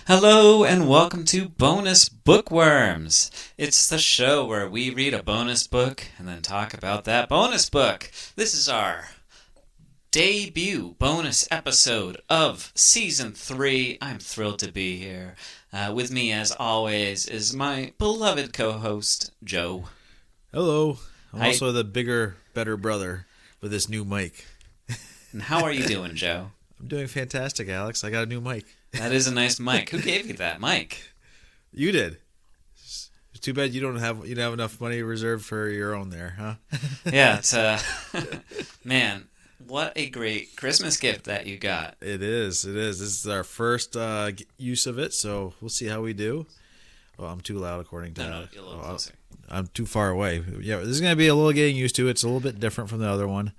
Hello and welcome to Bonus Bookworms. It's the show where we read a bonus book and then talk about that bonus book. This is our debut bonus episode of Season 3. I'm thrilled to be here. With me, as always, is my beloved co-host, Joe. Hello. I'm also the bigger, better brother with this new mic. And how are you doing, Joe? I'm doing fantastic, Alex. I got a new mic. That is a nice mic. Who gave you that mic? You did. It's too bad you don't have enough money reserved for your own there, huh? Yeah, it's man, what a great Christmas gift that you got. It is. This is our first use of it, so we'll see how we do. Well, I'm too loud according to No, you're a little closer. I'm too far away. Yeah, this is going to be a little getting used to. It's a little bit different from the other one.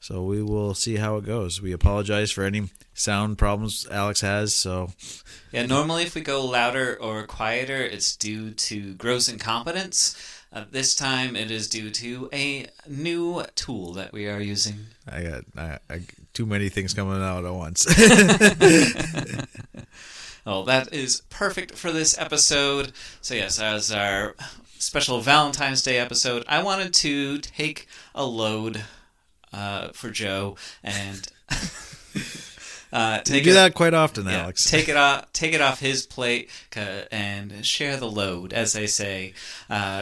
So we will see how it goes. We apologize for any sound problems Alex has. So, yeah, normally if we go louder or quieter, it's due to gross incompetence. This time it is due to a new tool that we are using. I got too many things coming out at once. Well, that is perfect for this episode. So yes, as our special Valentine's Day episode, I wanted to take a load for Joe and you do that quite often, yeah, Alex. Take it off his plate and share the load, as they say,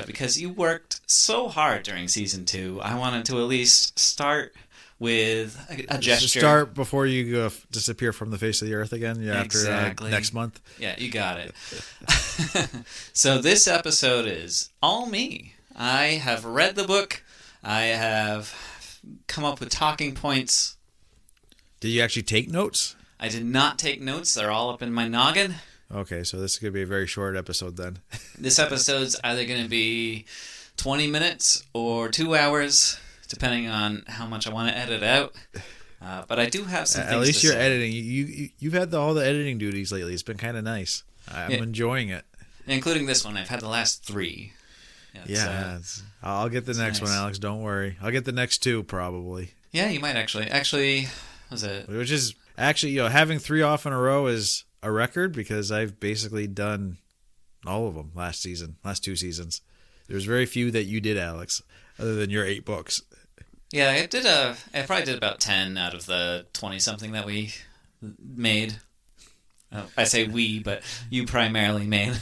because you worked so hard during season 2. I wanted to at least start with a gesture. Start before you disappear from the face of the earth again. Yeah, exactly. After next month. Yeah, you got it. So this episode is all me. I have read the book. I have come up with talking points. Did you actually take notes? I did not take notes. They're all up in my noggin. Okay, so this is going to be a very short episode then. This episode's either going to be 20 minutes or 2 hours, depending on how much I want to edit out. But I do have some things to say. At least you're editing. You've had all the editing duties lately. It's been kind of nice. I'm enjoying it. Including this one. I've had the last 3. I'll get the next one, Alex. Don't worry. I'll get the next 2 probably. Yeah, you might actually. Actually, was it? Which is actually, having 3 off in a row is a record because I've basically done all of them last 2 seasons. There's very few that you did, Alex, other than your 8 books. Yeah, I probably did about 10 out of the 20-something that we made. Oh, I say we, but you primarily made.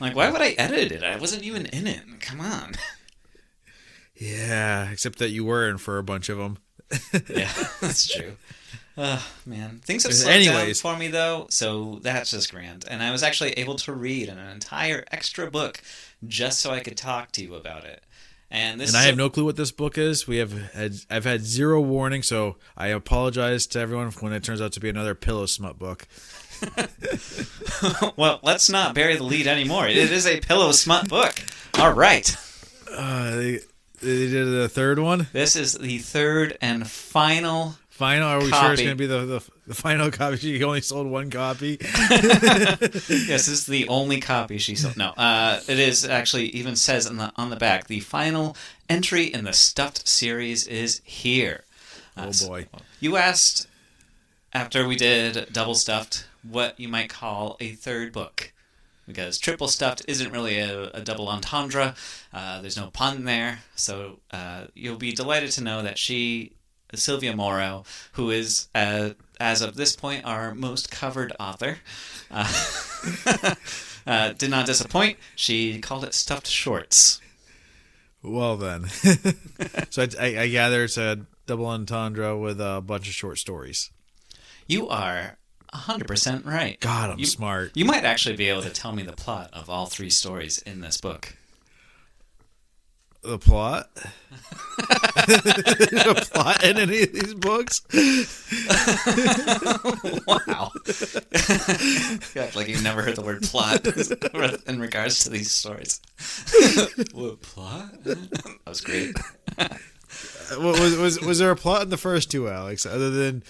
Like, why would I edit it? I wasn't even in it. Come on. Yeah, except that you were in for a bunch of them. Yeah, that's true. Man. Things have slowed down for me, though, so that's just grand. And I was actually able to read an entire extra book just so I could talk to you about it. And I have no clue what this book is. I've had 0 warning, so I apologize to everyone when it turns out to be another pillow smut book. Well, let's not bury the lead anymore. It is a pillow smut book. All right. They did the third one? This is the third and final Are we copy. sure it's going to be the final copy? She only sold 1 copy? Yes, this is the only copy she sold. No, it is actually even says on the back, the final entry in the Stuffed series is here. Oh, boy. So you asked, after we did Double Stuffed, what you might call a third book. Because Triple Stuffed isn't really a double entendre. There's no pun there. So you'll be delighted to know that Silvia Morrow, who is, as of this point, our most covered author, did not disappoint. She called it Stuffed Shorts. Well, then. So I gather it's a double entendre with a bunch of short stories. You are 100% right. God, I'm smart. You might actually be able to tell me the plot of all 3 stories in this book. The plot? There's a plot in any of these books? Wow. You act like you've never heard the word plot in regards to these stories. What plot? That was great. Was there a plot in the first 2, Alex, other than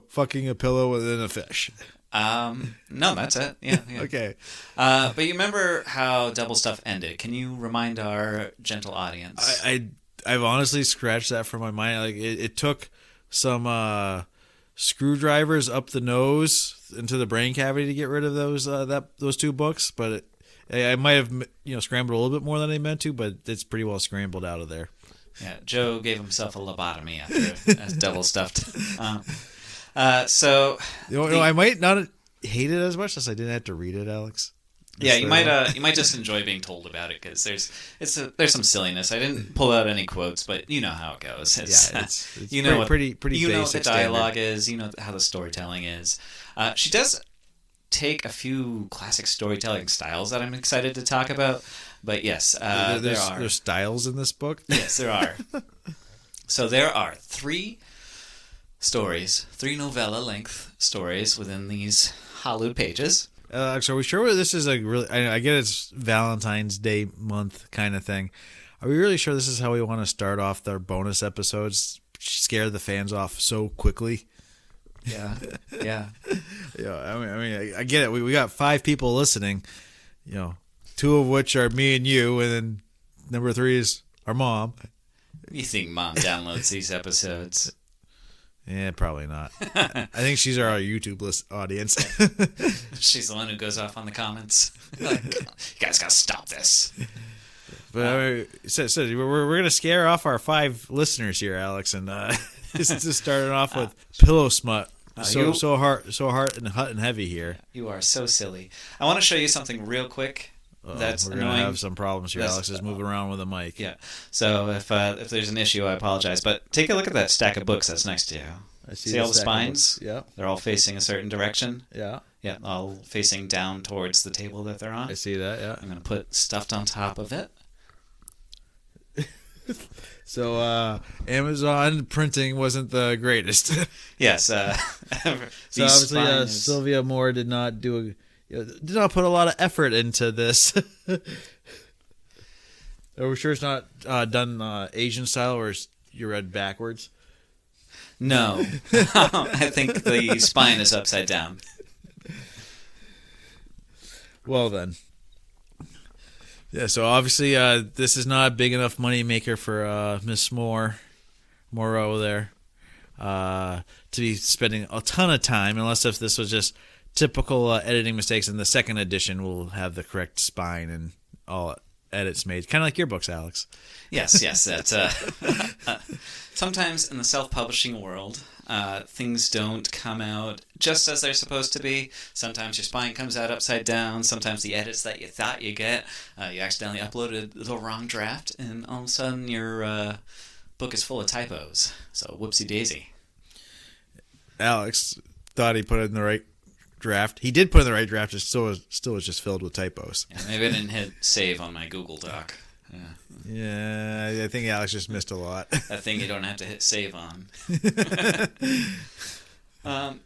fucking a pillow and then a fish? No, that's it. Yeah. Okay. But you remember how Double Stuff ended? Can you remind our gentle audience? I've honestly scratched that from my mind. Like it took some screwdrivers up the nose into the brain cavity to get rid of those 2 books, but I might have scrambled a little bit more than I meant to, but it's pretty well scrambled out of there. Yeah, Joe gave himself a lobotomy after that's double stuffed. So I might not hate it as much as I didn't have to read it, Alex. Yeah, you might just enjoy being told about it because there's some silliness. I didn't pull out any quotes, but you know how it goes. It's pretty you know basic what the dialogue standard. is. You know how the storytelling is. She does take a few classic storytelling styles that I'm excited to talk about. But yes, there's styles in this book. Yes, there are. So there are 3 stories, 3 novella-length stories within these hollowed pages. So are we sure this is I get it's Valentine's Day month kind of thing. Are we really sure this is how we want to start off our bonus episodes? Scare the fans off so quickly? Yeah. I mean, I get it. We got 5 people listening, 2 of which are me and you, and then number 3 is our mom. You think Mom downloads these episodes? Yeah, probably not. I think she's our YouTube audience. She's the one who goes off on the comments. Like, you guys gotta stop this. But so we're gonna scare off our 5 listeners here, Alex, and just starting off with pillow smut. So hard and heavy here. You are so silly. I want to show you something real quick. That's we're annoying. Gonna have some problems here. Alex is moving around with a mic. Yeah. So if there's an issue, I apologize. But take a look at that stack of books that's next to you. I see all the spines? Yeah. They're all facing a certain direction. Yeah. Yeah, all facing down towards the table that they're on. I see that. Yeah. I'm gonna put stuffed on top of it. So Amazon printing wasn't the greatest. Yes. So obviously Silvia Morrow did not put a lot of effort into this. Are we sure it's not done Asian style, or you read backwards? No. I think the spine is upside down. Well then. Yeah, so obviously this is not a big enough money maker for Miss Morrow there to be spending a ton of time, unless if this was just typical editing mistakes, and the second edition will have the correct spine and all edits made. Kind of like your books, Alex. Yes. That's sometimes in the self-publishing world, things don't come out just as they're supposed to be. Sometimes your spine comes out upside down. Sometimes the edits that you thought you get, you accidentally uploaded the wrong draft, and all of a sudden your book is full of typos. So whoopsie daisy. Alex thought he put it in the right draft. He did put in the right draft. It still was just filled with typos. Yeah, maybe I didn't hit save on my Google Doc. Yeah, I think Alex just missed a lot. That thing you don't have to hit save on. I'm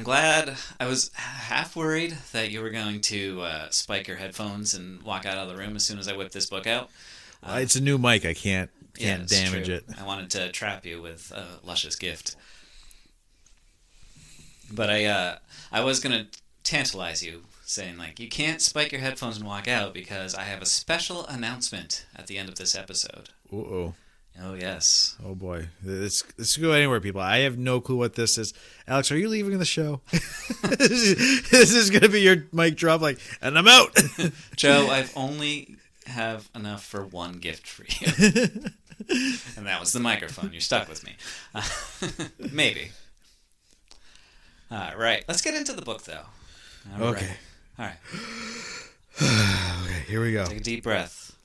glad. I was half worried that you were going to spike your headphones and walk out of the room as soon as I whipped this book out. It's a new mic. I can't damage it. I wanted to trap you with a luscious gift. But I was going to tantalize you, saying, like, you can't spike your headphones and walk out because I have a special announcement at the end of this episode. Uh-oh. Oh, yes. Oh, boy. This could go anywhere, people. I have no clue what this is. Alex, are you leaving the show? This is going to be your mic drop, like, and I'm out. Joe, I've only have enough for one gift for you. And that was the microphone. You're stuck with me. Maybe. Right. Let's get into the book, though. Okay. All right. Okay, here we go. Take a deep breath.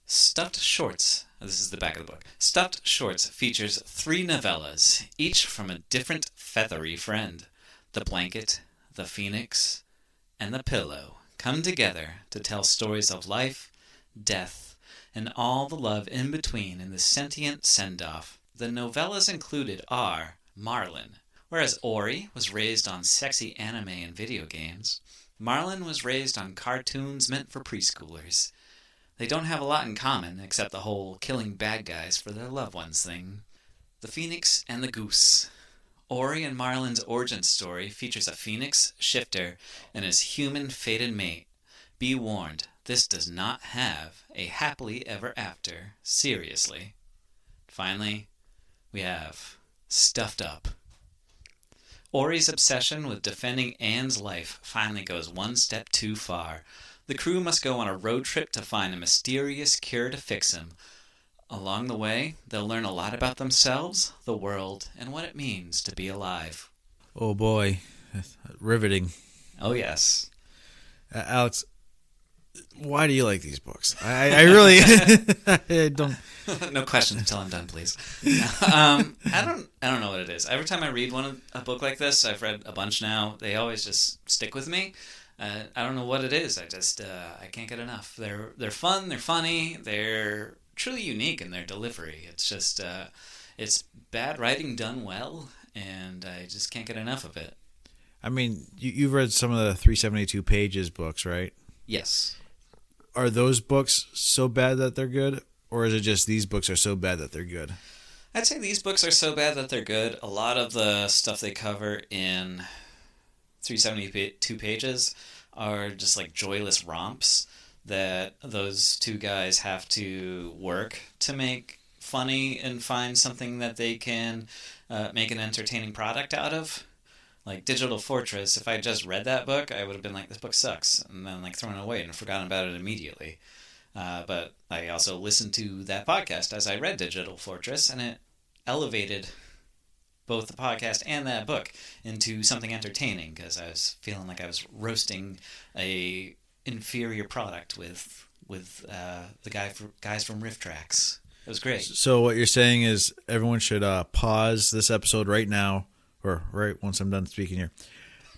Stuffed Shorts. This is the back of the book. Stuffed Shorts features 3 novellas, each from a different feathery friend. The blanket, the phoenix, and the pillow come together to tell stories of life, death, and all the love in between in the sentient send-off. The novellas included are Marlin. Whereas Ori was raised on sexy anime and video games, Marlin was raised on cartoons meant for preschoolers. They don't have a lot in common, except the whole killing bad guys for their loved ones thing. The Phoenix and the Goose. Ori and Marlin's origin story features a phoenix, shifter, and his human fated mate. Be warned, this does not have a happily ever after. Seriously. Finally, we have stuffed up. Ori's obsession with defending Anne's life finally goes one step too far. The crew must go on a road trip to find a mysterious cure to fix him. Along the way, they'll learn a lot about themselves, the world, and what it means to be alive. Oh boy, riveting. Oh yes. Alex, why do you like these books? I really I don't. No questions until I'm done, please. I don't know what it is. Every time I read a book like this, I've read a bunch now. They always just stick with me. I don't know what it is. I can't get enough. They're fun. They're funny. They're truly unique in their delivery. It's just it's bad writing done well, and I just can't get enough of it. I mean, you've read some of the 372 pages books, right? Yes. Are those books so bad that they're good, or is it just these books are so bad that they're good? I'd say these books are so bad that they're good. A lot of the stuff they cover in 372 pages are just like joyless romps that those two guys have to work to make funny and find something that they can make an entertaining product out of. Like Digital Fortress, if I just read that book, I would have been like, this book sucks, and then like thrown it away and forgotten about it immediately. But I also listened to that podcast as I read Digital Fortress, and it elevated both the podcast and that book into something entertaining, because I was feeling like I was roasting a inferior product with the guys from Riff Tracks. It was great. So what you're saying is everyone should pause this episode right now, or right once I'm done speaking here.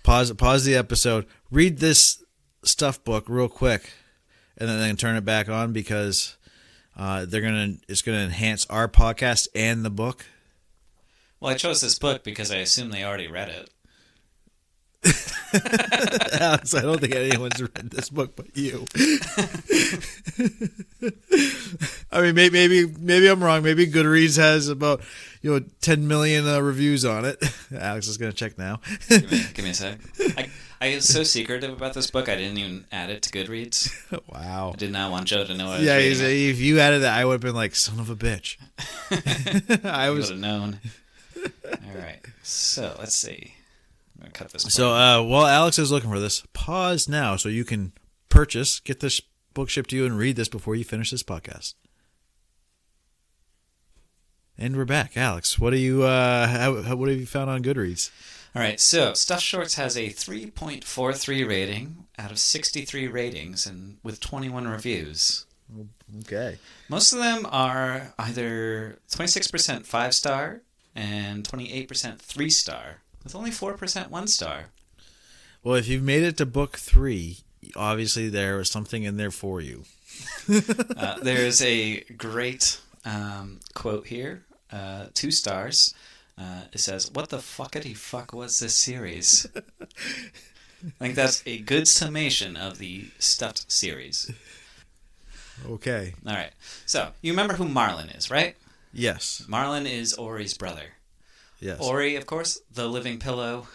Pause the episode, read this stuff book real quick, and then turn it back on, because it's gonna enhance our podcast and the book. Well, I chose this book because I assume they already read it. Alex, I don't think anyone's read this book but you. I mean, maybe I'm wrong. Maybe Goodreads has about 10 million reviews on it. Alex is gonna check now. Give me a sec. I was so secretive about this book, I didn't even add it to Goodreads. Wow. I did not want Joe to know I was reading it. If you added that, I would have been like, son of a bitch. I would have known. All right. So let's see. I'm gonna cut this. So while Alex is looking for this, pause now so you can get this book shipped to you and read this before you finish this podcast. And we're back, Alex. What have you found on Goodreads? All right. So Stuff Shorts has a 3.43 rating out of 63 ratings, and with 21 reviews. Okay. Most of them are either 26% 5-star and 28% 3-star, with only 4% 1-star. Well, if you've made it to book 3, obviously there was something in there for you. There's a great quote here, 2 stars. It says, "What the fuckity fuck was this series?" I think that's a good summation of the Stuffed series. Okay. All right. So, you remember who Marlin is, right? Yes. Marlin is Ori's brother. Yes. Ori, of course, the living pillow.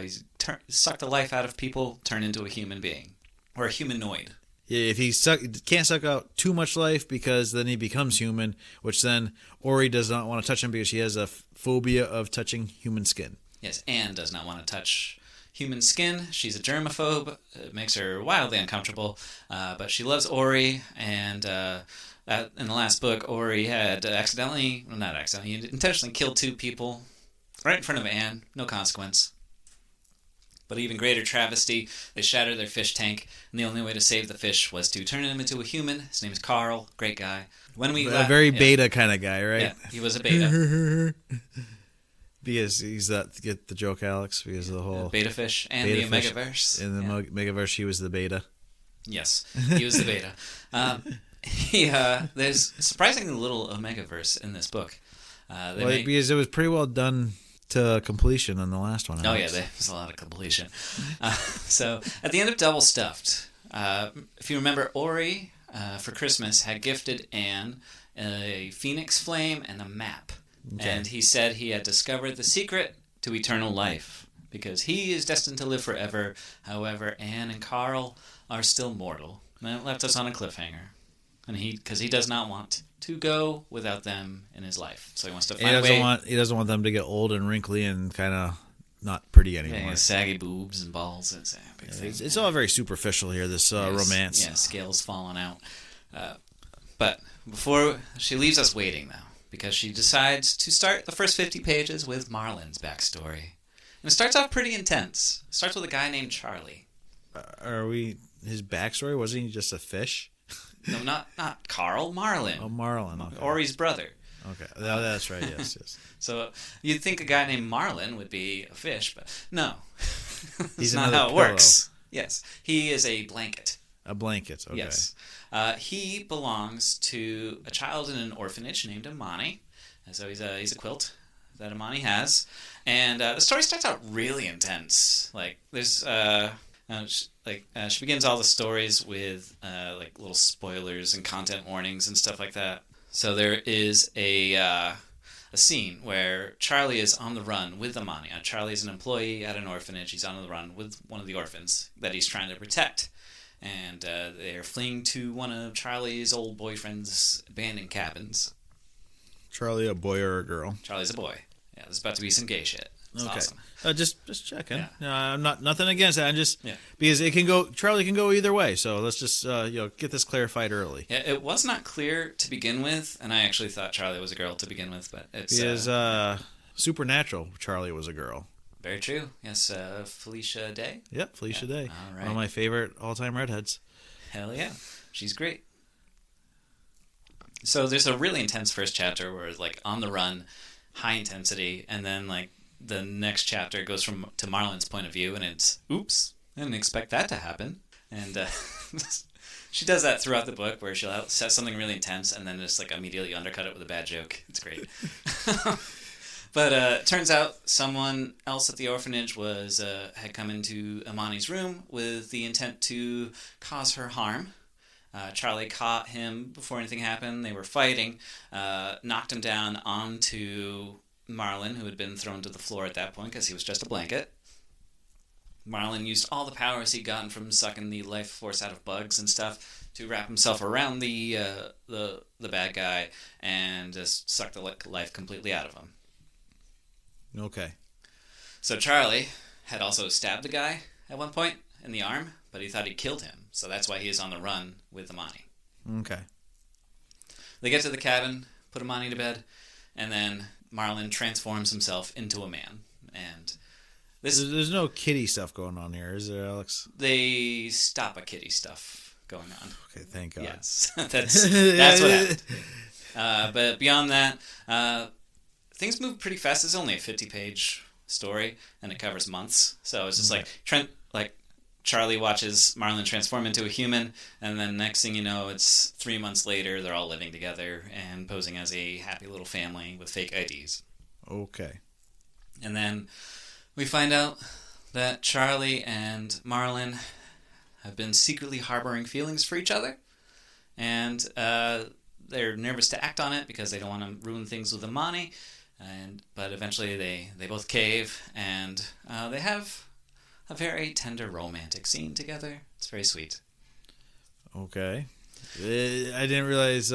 He's sucked the life out of people, turned into a human being. Or a humanoid. Yeah, if he can't suck out too much life, because then he becomes human, which then Ori does not want to touch him because she has a phobia of touching human skin. Yes, Anne does not want to touch human skin. She's a germaphobe. It makes her wildly uncomfortable. But she loves Ori, and in the last book, Ori had he intentionally killed 2 people right in front of Anne. No consequence. But even greater travesty, they shattered their fish tank, and the only way to save the fish was to turn him into a human. His name is Carl. Great guy. Very beta kind of guy, right? Yeah, he was a beta. Because get the joke, Alex? Because of the whole beta fish and the Omegaverse. In the Omegaverse, he was the beta. Yes, he was the beta. There's surprisingly little Omegaverse in this book. Because it was pretty well done to completion on the last one. Oh, yeah, there's a lot of completion. So, at the end of Double Stuffed, if you remember, Ori, for Christmas, had gifted Anne a phoenix flame and a map. Okay. And he said he had discovered the secret to eternal life, because he is destined to live forever. However, Anne and Carl are still mortal. And that left us on a cliffhanger. and because he does not want to go without them in his life. So he wants to He find a way. he doesn't want them to get old and wrinkly and kind of not pretty Yeah, anymore. he has saggy boobs and balls. It's a big thing. It's all very superficial here. This romance. Yeah, scales falling out. But before she leaves us waiting, though, because she decides to start the first 50 pages with Marlin's backstory. And it starts off pretty intense. It starts with a guy named Charlie. His backstory? Wasn't he just a fish? No, not Carl, Marlin. Oh, Marlin. Okay. Ori's brother. Okay, that's right. Yes. So you'd think a guy named Marlin would be a fish, but no. He's That's not how it pillow. works. Yes, he is a blanket. A blanket. Okay. Yes. He belongs to a child in an orphanage named Amani. And so he's a quilt that Amani has. And the story starts out really intense. Like, there's... she begins all the stories with like little spoilers and content warnings and stuff like that. So there is a scene where Charlie is on the run with Amani. Charlie is an employee at an orphanage. He's on the run with one of the orphans that he's trying to protect. And they're fleeing to one of Charlie's old boyfriend's abandoned cabins. Charlie, a boy or a girl? Charlie's a boy. Yeah, there's about to be some gay shit. It's awesome. Just checking. Yeah. No, I'm nothing against that. I'm just because it can go. Charlie can go either way. So let's just get this clarified early. Yeah, it was not clear to begin with, and I actually thought Charlie was a girl to begin with, but it's because Supernatural, Charlie was a girl. Very true. Yes, Felicia Day. Yep, Felicia Day. All right. One of my favorite all-time redheads. Hell yeah, she's great. So there's a really intense first chapter where it's like on the run, high intensity, and then like the next chapter goes to Marlin's point of view, and it's oops, I didn't expect that to happen. And she does that throughout the book, where she'll set something really intense and then just like immediately undercut it with a bad joke. It's great. But it turns out someone else at the orphanage had come into Amani's room with the intent to cause her harm. Charlie caught him before anything happened. They were fighting, knocked him down onto Marlin, who had been thrown to the floor at that point because he was just a blanket. Marlin used all the powers he'd gotten from sucking the life force out of bugs and stuff to wrap himself around the bad guy and just suck the life completely out of him. Okay. So Charlie had also stabbed the guy at one point in the arm, but he thought he killed him, so that's why he is on the run with Amani. Okay. They get to the cabin, put Amani to bed, and then Marlin transforms himself into a man. And there's no kitty stuff going on here, is there, Alex? They stop a kitty stuff going on. Okay, thank God. Yes, that's what happened. But beyond that, things move pretty fast. It's only a 50-page story, and it covers months. So it's just like Charlie watches Marlin transform into a human, and then next thing you know, it's 3 months later, they're all living together and posing as a happy little family with fake IDs. Okay. And then we find out that Charlie and Marlin have been secretly harboring feelings for each other, and they're nervous to act on it because they don't want to ruin things with Amani. But eventually they both cave, and they have a very tender romantic scene together. It's very sweet. Okay. I didn't realize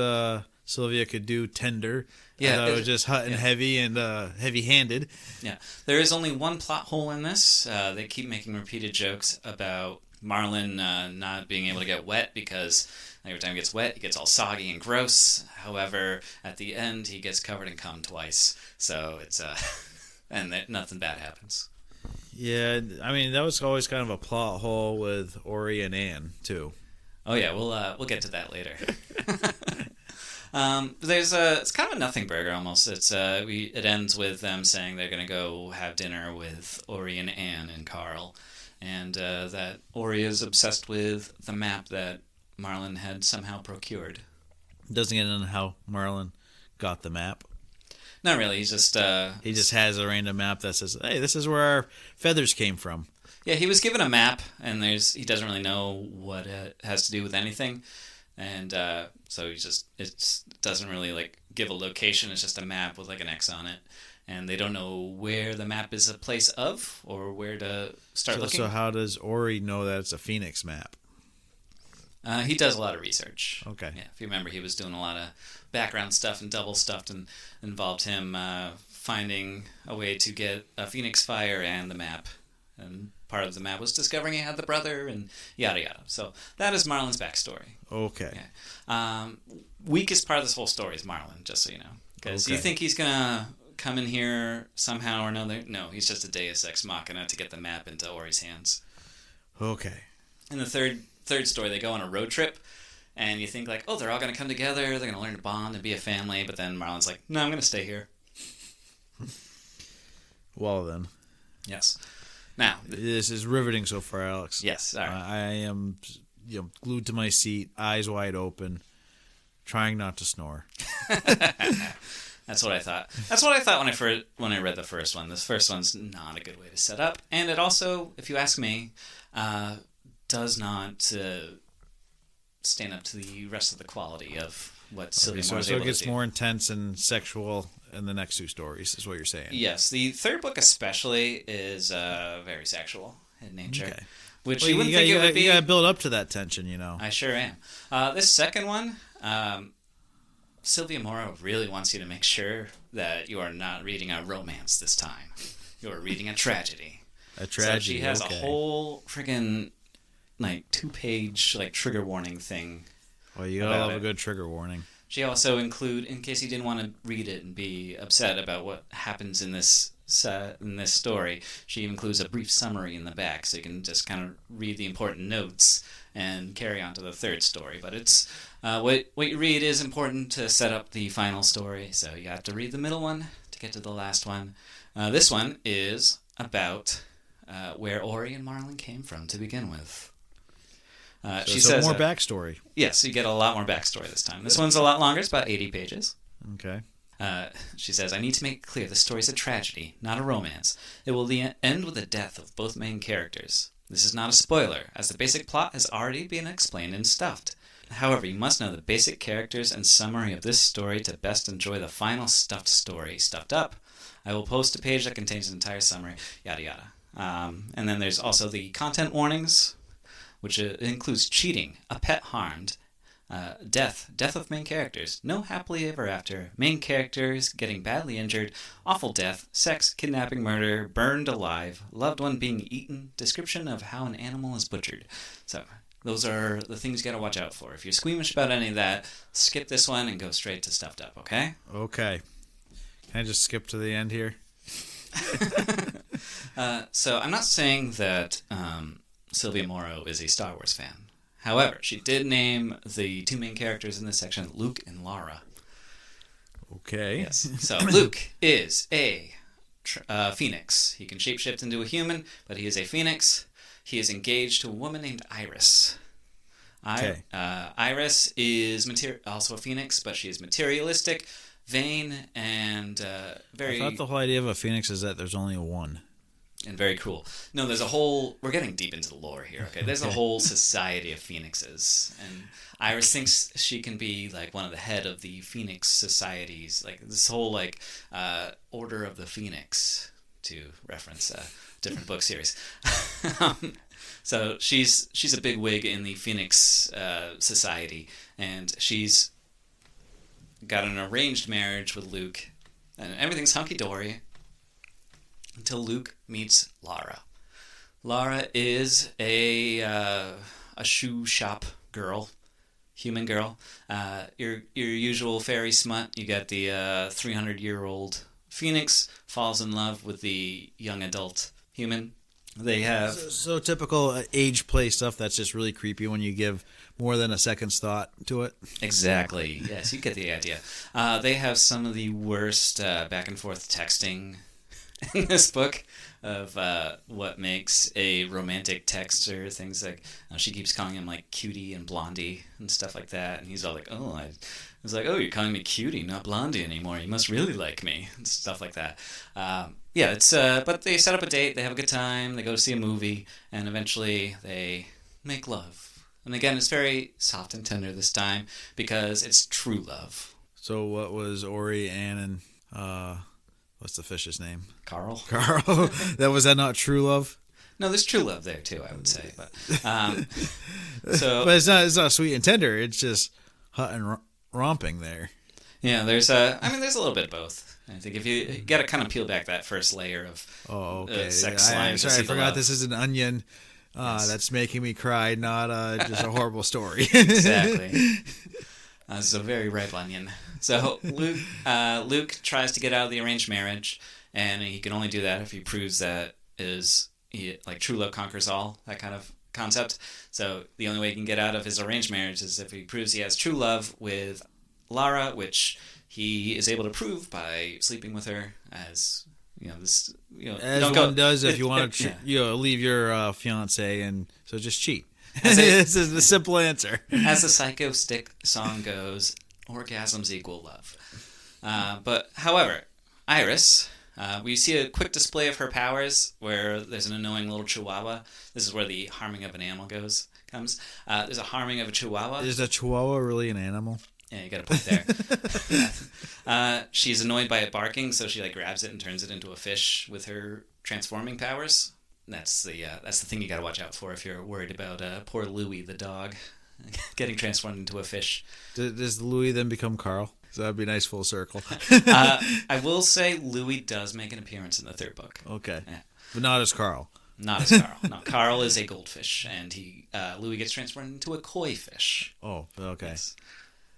Silvia could do tender. Yeah, I thought it was just hot and heavy and heavy-handed. Yeah. There is only one plot hole in this. They keep making repeated jokes about Marlin not being able to get wet because every time he gets wet, he gets all soggy and gross. However, at the end, he gets covered in cum twice. So it's and nothing bad happens. Yeah, I mean that was always kind of a plot hole with Ori and Anne too. Oh yeah, we'll get to that later. It's kind of a nothing burger almost. It ends with them saying they're gonna go have dinner with Ori and Anne and Carl, and that Ori is obsessed with the map that Marlin had somehow procured. Doesn't get into how Marlin got the map. Not really. He just has a random map that says, "Hey, this is where our feathers came from." Yeah, he was given a map, and he doesn't really know what it has to do with anything, and so it doesn't really like give a location. It's just a map with like an X on it, and they don't know where the map is a place of or where to start looking. So how does Ori know that it's a Phoenix map? He does a lot of research. Okay. Yeah, if you remember, he was doing a lot of background stuff and double stuff, and involved him finding a way to get a Phoenix Fire and the map. And part of the map was discovering he had the brother, and yada yada. So that is Marlin's backstory. Okay. Yeah. Weakest part of this whole story is Marlin, just so you know. Because you think he's going to come in here somehow or another. No, he's just a deus ex machina to get the map into Ori's hands. Okay. In the third story, they go on a road trip, and you think, like, oh, they're all going to come together, they're going to learn to bond and be a family, but then Marlin's like, no, I'm going to stay here. Well, then. Yes. Now. This is riveting so far, Alex. Yes, all right. I am glued to my seat, eyes wide open, trying not to snore. That's what I thought. That's what I thought when I read the first one. This first one's not a good way to set up, and it also, if you ask me, does not stand up to the rest of the quality of what Silvia Morrow is able to do. So it gets more intense and sexual in the next two stories, is what you're saying. Yes, the third book especially is very sexual in nature. Okay. Which you wouldn't think it would be. You got to build up to that tension, I sure am. This second one, Silvia Morrow really wants you to make sure that you are not reading a romance this time. You are reading a tragedy. A tragedy. So she has a whole friggin' 2-page trigger warning thing. Well, you gotta love a good trigger warning. She also include, in case you didn't want to read it and be upset about what happens in this story, she includes a brief summary in the back, so you can just kind of read the important notes and carry on to the third story. But it's what you read is important to set up the final story, so you have to read the middle one to get to the last one. This one is about where Ori and Marlin came from to begin with. She says more backstory. Yes, you get a lot more backstory this time. This one's a lot longer. It's about 80 pages. Okay. She says, I need to make it clear the story's a tragedy, not a romance. It will end with the death of both main characters. This is not a spoiler, as the basic plot has already been explained and stuffed. However, you must know the basic characters and summary of this story to best enjoy the final stuffed story. Stuffed up. I will post a page that contains an entire summary, yada yada. And then there's also the content warnings, which includes cheating, a pet harmed, death of main characters, no happily ever after, main characters getting badly injured, awful death, sex, kidnapping, murder, burned alive, loved one being eaten, description of how an animal is butchered. So those are the things you got to watch out for. If you're squeamish about any of that, skip this one and go straight to Stuffed Up, okay? Okay. Can I just skip to the end here? So I'm not saying that Silvia Morrow is a Star Wars fan. However, she did name the two main characters in this section, Luke and Lara. Okay. Yes. So Luke is a phoenix. He can shapeshift into a human, but he is a phoenix. He is engaged to a woman named Iris. Okay. Iris is also a phoenix, but she is materialistic, vain, and very... I thought the whole idea of a phoenix is that there's only one. And very cruel. No, there's a whole... We're getting deep into the lore here, okay? There's a whole society of phoenixes. And Iris thinks she can be, one of the head of the phoenix societies. This whole, Order of the Phoenix, to reference a different book series. So she's a big wig in the phoenix society. And she's got an arranged marriage with Luke. And everything's hunky-dory. Until Luke meets Lara. Lara is a shoe shop girl, human girl. Your usual fairy smut. You got the 300-year-old phoenix falls in love with the young adult human. They have so typical age play stuff that's just really creepy when you give more than a second's thought to it. Exactly. Yes, you get the idea. They have some of the worst back and forth texting in this book of what makes a romantic texter. Things like she keeps calling him cutie and blondie and stuff like that, and he's all like, "Oh, I was like, oh, you're calling me cutie, not blondie anymore. You must really like me," and stuff like that. Yeah, it's but they set up a date. They have a good time. They go to see a movie, and eventually they make love. And again, it's very soft and tender this time because it's true love. So what was Ori, Ann, and what's the fish's name? Carl. Was that not true love? No, there's true love there too, I would say. But but it's not sweet and tender. It's just hot and romping there. Yeah, there's a little bit of both. I think if you got to kind of peel back that first layer of sex slime. I'm sorry, I forgot this is an onion. That's making me cry, not just a horrible story. Exactly. This is a very ripe onion. So Luke tries to get out of the arranged marriage, and he can only do that if he proves that true love conquers all, that kind of concept. So the only way he can get out of his arranged marriage is if he proves he has true love with Lara, which he is able to prove by sleeping with her, as as one does if you want to leave your fiance, and so just cheat. This is the simple answer. As the Psycho Stick song goes, orgasms equal love. But however, Iris, we see a quick display of her powers where there's an annoying little chihuahua. This is where the harming of an animal comes. There's a harming of a chihuahua. Is a chihuahua really an animal? Yeah, you got a point there. She's annoyed by it barking, so she grabs it and turns it into a fish with her transforming powers. That's the thing you got to watch out for if you're worried about poor Louie the dog getting transformed into a fish. Does Louie then become Carl? So that'd be a nice full circle. I will say Louie does make an appearance in the third book. Okay, yeah. But not as Carl. Not as Carl. No, Carl is a goldfish, and Louie gets transformed into a koi fish. Oh, okay. Yes.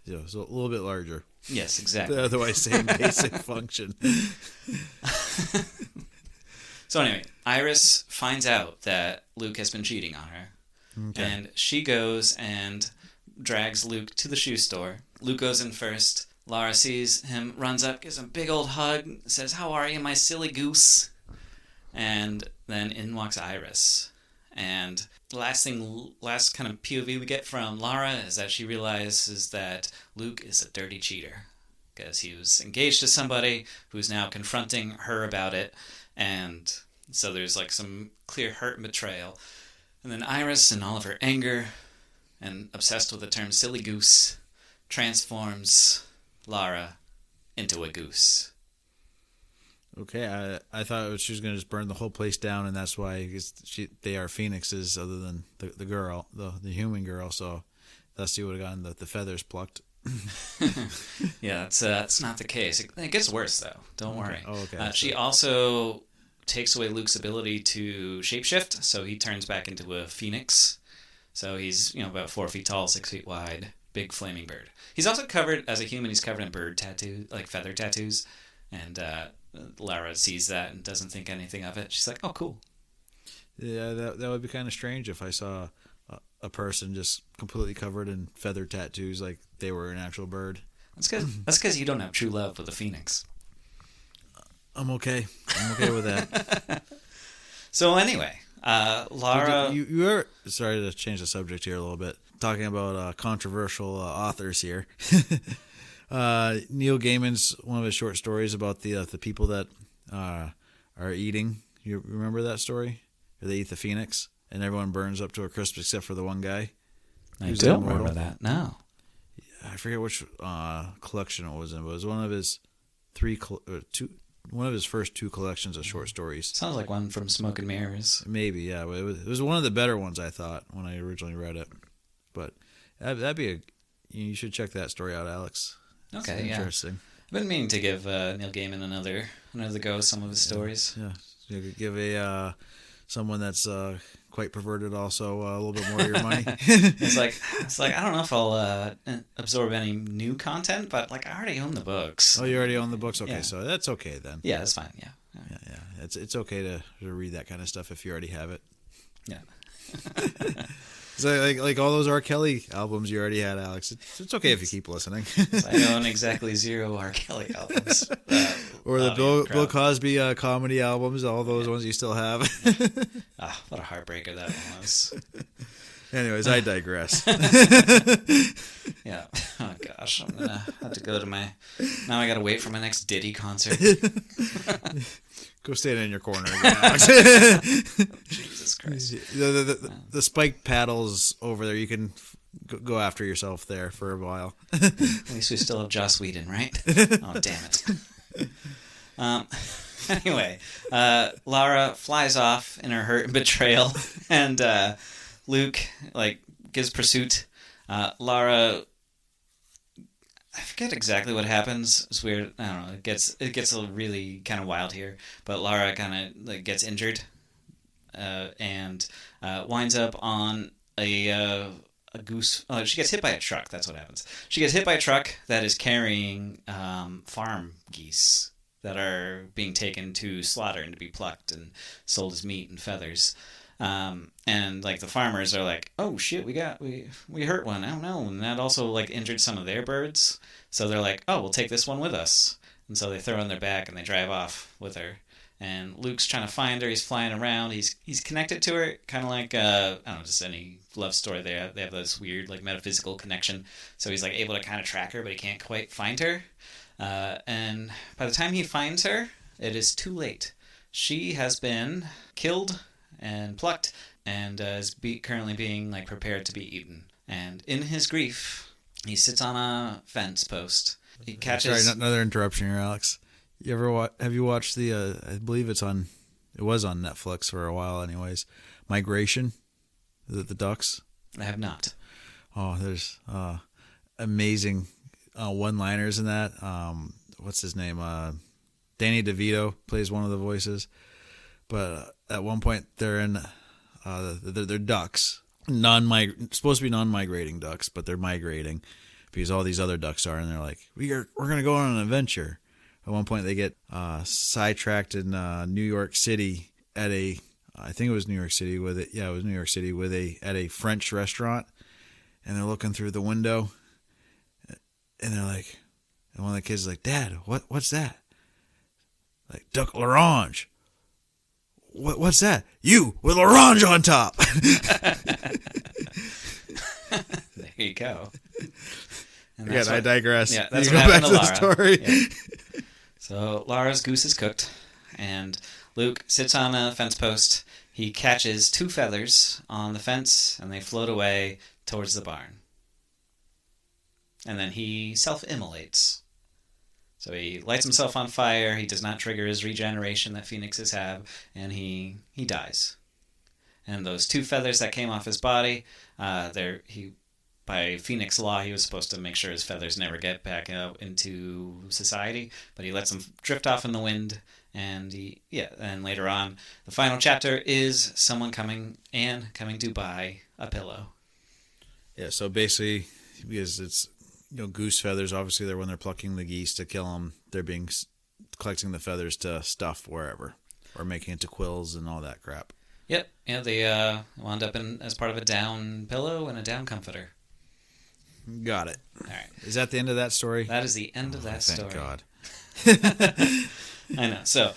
Yeah, so a little bit larger. Yes, exactly. Otherwise, same basic function. So anyway, Iris finds out that Luke has been cheating on her. Okay. And she goes and drags Luke to the shoe store. Luke goes in first. Lara sees him, runs up, gives him a big old hug, says, "How are you, my silly goose?" And then in walks Iris. And the last kind of POV we get from Lara is that she realizes that Luke is a dirty cheater because he was engaged to somebody who's now confronting her about it. And so there's some clear hurt and betrayal. And then Iris, in all of her anger and obsessed with the term silly goose, transforms Lara into a goose. Okay, I thought she was going to just burn the whole place down, and that's why they are phoenixes other than the girl, the human girl, so thus she would have gotten the feathers plucked. Yeah, that's not the case. It gets worse, though. Don't worry. Oh, okay. She also takes away Luke's ability to shapeshift, so he turns back into a phoenix. So he's about 4 feet tall, 6 feet wide, big flaming bird. He's also covered, as a human, he's covered in bird tattoos, feather tattoos, and Lara sees that and doesn't think anything of it. She's like, "Oh, cool." Yeah, that would be kind of strange if I saw a person just completely covered in feather tattoos like they were an actual bird. That's because you don't have true love with a phoenix. I'm okay with that. So anyway, Lara... You were... Sorry to change the subject here a little bit. Talking about controversial authors here. Neil Gaiman's one of his short stories about the people that are eating. You remember that story? Where they eat the phoenix and everyone burns up to a crisp except for the one guy. I don't remember that. No. I forget which collection it was in, but it was one of his one of his first 2 collections of short stories. Sounds like one from Smoke and Mirrors. Maybe, yeah. It was one of the better ones, I thought, when I originally read it. But that'd be you should check that story out, Alex. Okay, it's interesting. I've been meaning to give Neil Gaiman another go at some of his stories. Yeah, you could give someone that's quite perverted also a little bit more of your money. It's like I don't know if I'll absorb any new content, but I already own the books. Oh, you already own the books? Okay, yeah. So that's okay then. Yeah, that's fine. Yeah. It's okay to read that kind of stuff if you already have it. Yeah. So like all those R. Kelly albums you already had, Alex. It's okay if you keep listening. I own exactly 0 R. Kelly albums. Or the Bill Cosby comedy albums, all those ones you still have. What a heartbreaker that one was. Anyways, I digress. Yeah. Oh gosh, I'm gonna have to go to now I gotta wait for my next Diddy concert. Go stand in your corner again, Alex. Jesus Christ. The spiked paddles over there, you can go after yourself there for a while. At least we still have Joss Whedon, right? Oh, damn it. Anyway, Lara flies off in her hurt and betrayal, and Luke gives pursuit. Lara, I forget exactly what happens. It's weird. I don't know. It gets a really kind of wild here. But Lara kind of gets injured, and winds up on a goose. Oh, she gets hit by a truck. That's what happens. She gets hit by a truck that is carrying farm geese that are being taken to slaughter and to be plucked and sold as meat and feathers. And the farmers are like, oh shit, we hurt one. I don't know. And that also injured some of their birds. So they're like, oh, we'll take this one with us. And so they throw her on their back and they drive off with her. And Luke's trying to find her. He's flying around. He's connected to her, kind of like I don't know, just any love story. They have this weird metaphysical connection. So he's able to kind of track her, but he can't quite find her. And by the time he finds her, it is too late. She has been killed and plucked, and is currently being prepared to be eaten. And in his grief, he sits on a fence post. He catches. Sorry, another interruption here, Alex. You ever have you watched the? I believe it was on Netflix for a while, anyways. Migration, the ducks. I have not. Oh, there's amazing one-liners in that. What's his name? Danny DeVito plays one of the voices. But at one point, they're in. They're ducks, supposed to be non-migrating ducks, but they're migrating because all these other ducks are, and they're like, we're gonna go on an adventure. At one point, they get sidetracked in New York City I think it was New York City it was New York City at a French restaurant, and they're looking through the window, and they're like, and one of the kids is like, Dad, what's that? Like, duck l'orange. What's that? You with orange on top. There you go. And Again, I digress. Yeah, that's you what go back happened to the story. Yeah. So Lara's goose is cooked, and Luke sits on a fence post. He catches 2 feathers on the fence, and they float away towards the barn. And then he self-immolates. So he lights himself on fire. He does not trigger his regeneration that phoenixes have, and he dies. And those 2 feathers that came off his body, by Phoenix law, he was supposed to make sure his feathers never get back out into society, but he lets them drift off in the wind. And and later on, the final chapter is someone coming to buy a pillow. Yeah. So basically, because it's goose feathers, obviously they're when they're plucking the geese to kill them, they're collecting the feathers to stuff wherever, or making it to quills and all that crap. Yep. Yeah, they wound up as part of a down pillow and a down comforter. Got it. All right. Is that the end of that story? That is the end of that story. Thank God. I know. So,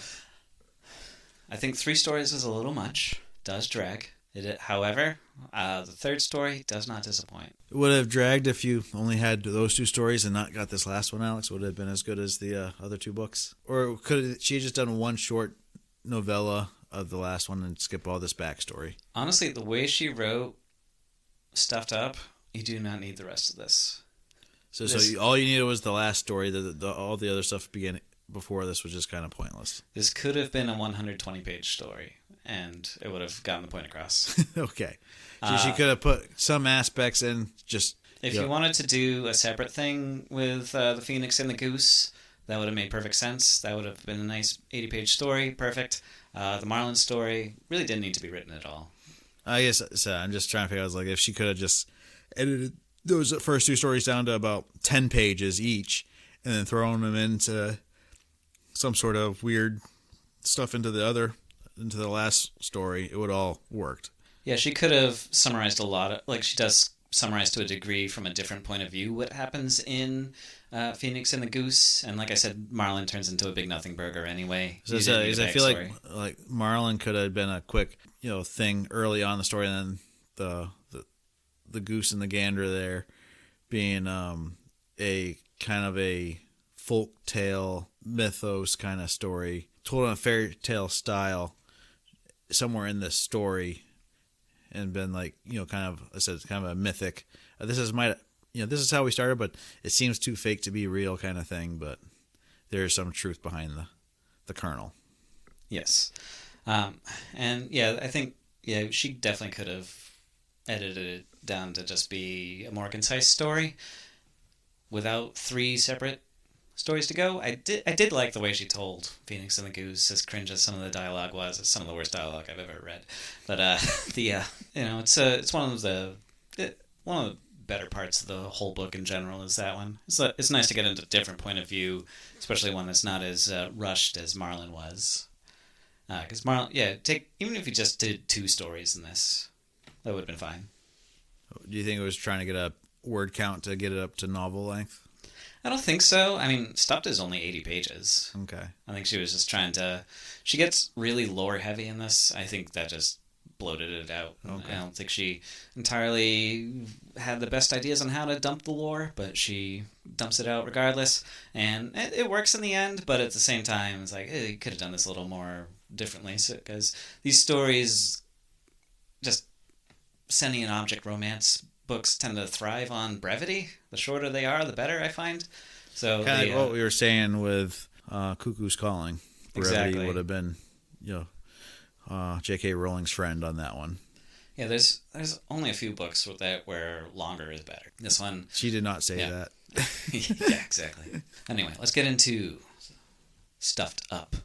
I think 3 stories is a little much. Does drag. However, the 3rd story does not disappoint. It would have dragged if you only had those 2 stories and not got this last one, Alex. Would it have been as good as the other 2 books? Or could she have just done one short novella of the last one and skip all this backstory? Honestly, the way she wrote Stuffed Up, you do not need the rest of this. So all you needed was the last story. All the other stuff before this was just kind of pointless. This could have been a 120-page story, and it would have gotten the point across. Okay. She could have put some aspects in just... If you wanted to do a separate thing with the Phoenix and the Goose, that would have made perfect sense. That would have been a nice 80-page story. Perfect. The Marlin story really didn't need to be written at all. I guess so. I'm just trying to figure out, if she could have just edited those first 2 stories down to about 10 pages each, and then thrown them into some sort of weird stuff into the last story, it would all worked. Yeah, she could have summarized a lot of, she does summarize to a degree from a different point of view what happens in Phoenix and the Goose, and like I said, Marlin turns into a big nothing burger anyway. So I feel like Marlin could have been a quick thing early on in the story, and then the goose and the gander there being a kind of a folk tale mythos kind of story told in a fairy tale style somewhere in this story, and been kind of, I said, kind of a mythic. This is how we started, but it seems too fake to be real kind of thing. But there's some truth behind the kernel. Yes. And I think she definitely could have edited it down to just be a more concise story without 3 separate stories to go. I did like the way she told Phoenix and the Goose, as cringe as some of the dialogue was. It's some of the worst dialogue I've ever read. But it's one of the better parts of the whole book in general is that one. It's nice to get into a different point of view, especially one that's not as rushed as Marlin was. Because Marlin, even if you just did 2 stories in this, that would have been fine. Do you think it was trying to get a word count to get it up to novel length? I don't think so. I mean, Stuffed is only 80 pages. Okay. I think she was just trying to... She gets really lore heavy in this. I think that just bloated it out. Okay. I don't think she entirely had the best ideas on how to dump the lore, but she dumps it out regardless. And it works in the end, but at the same time, it's like, you could have done this a little more differently. Because these stories, just sentient object romance books tend to thrive on brevity. The shorter they are, the better, I find. So kind of like what we were saying with Cuckoo's Calling. Brevity exactly would have been, J.K. Rowling's friend on that one. Yeah, there's only a few books where longer is better. This one... She did not say that. Yeah, exactly. Anyway, let's get into Stuffed Up.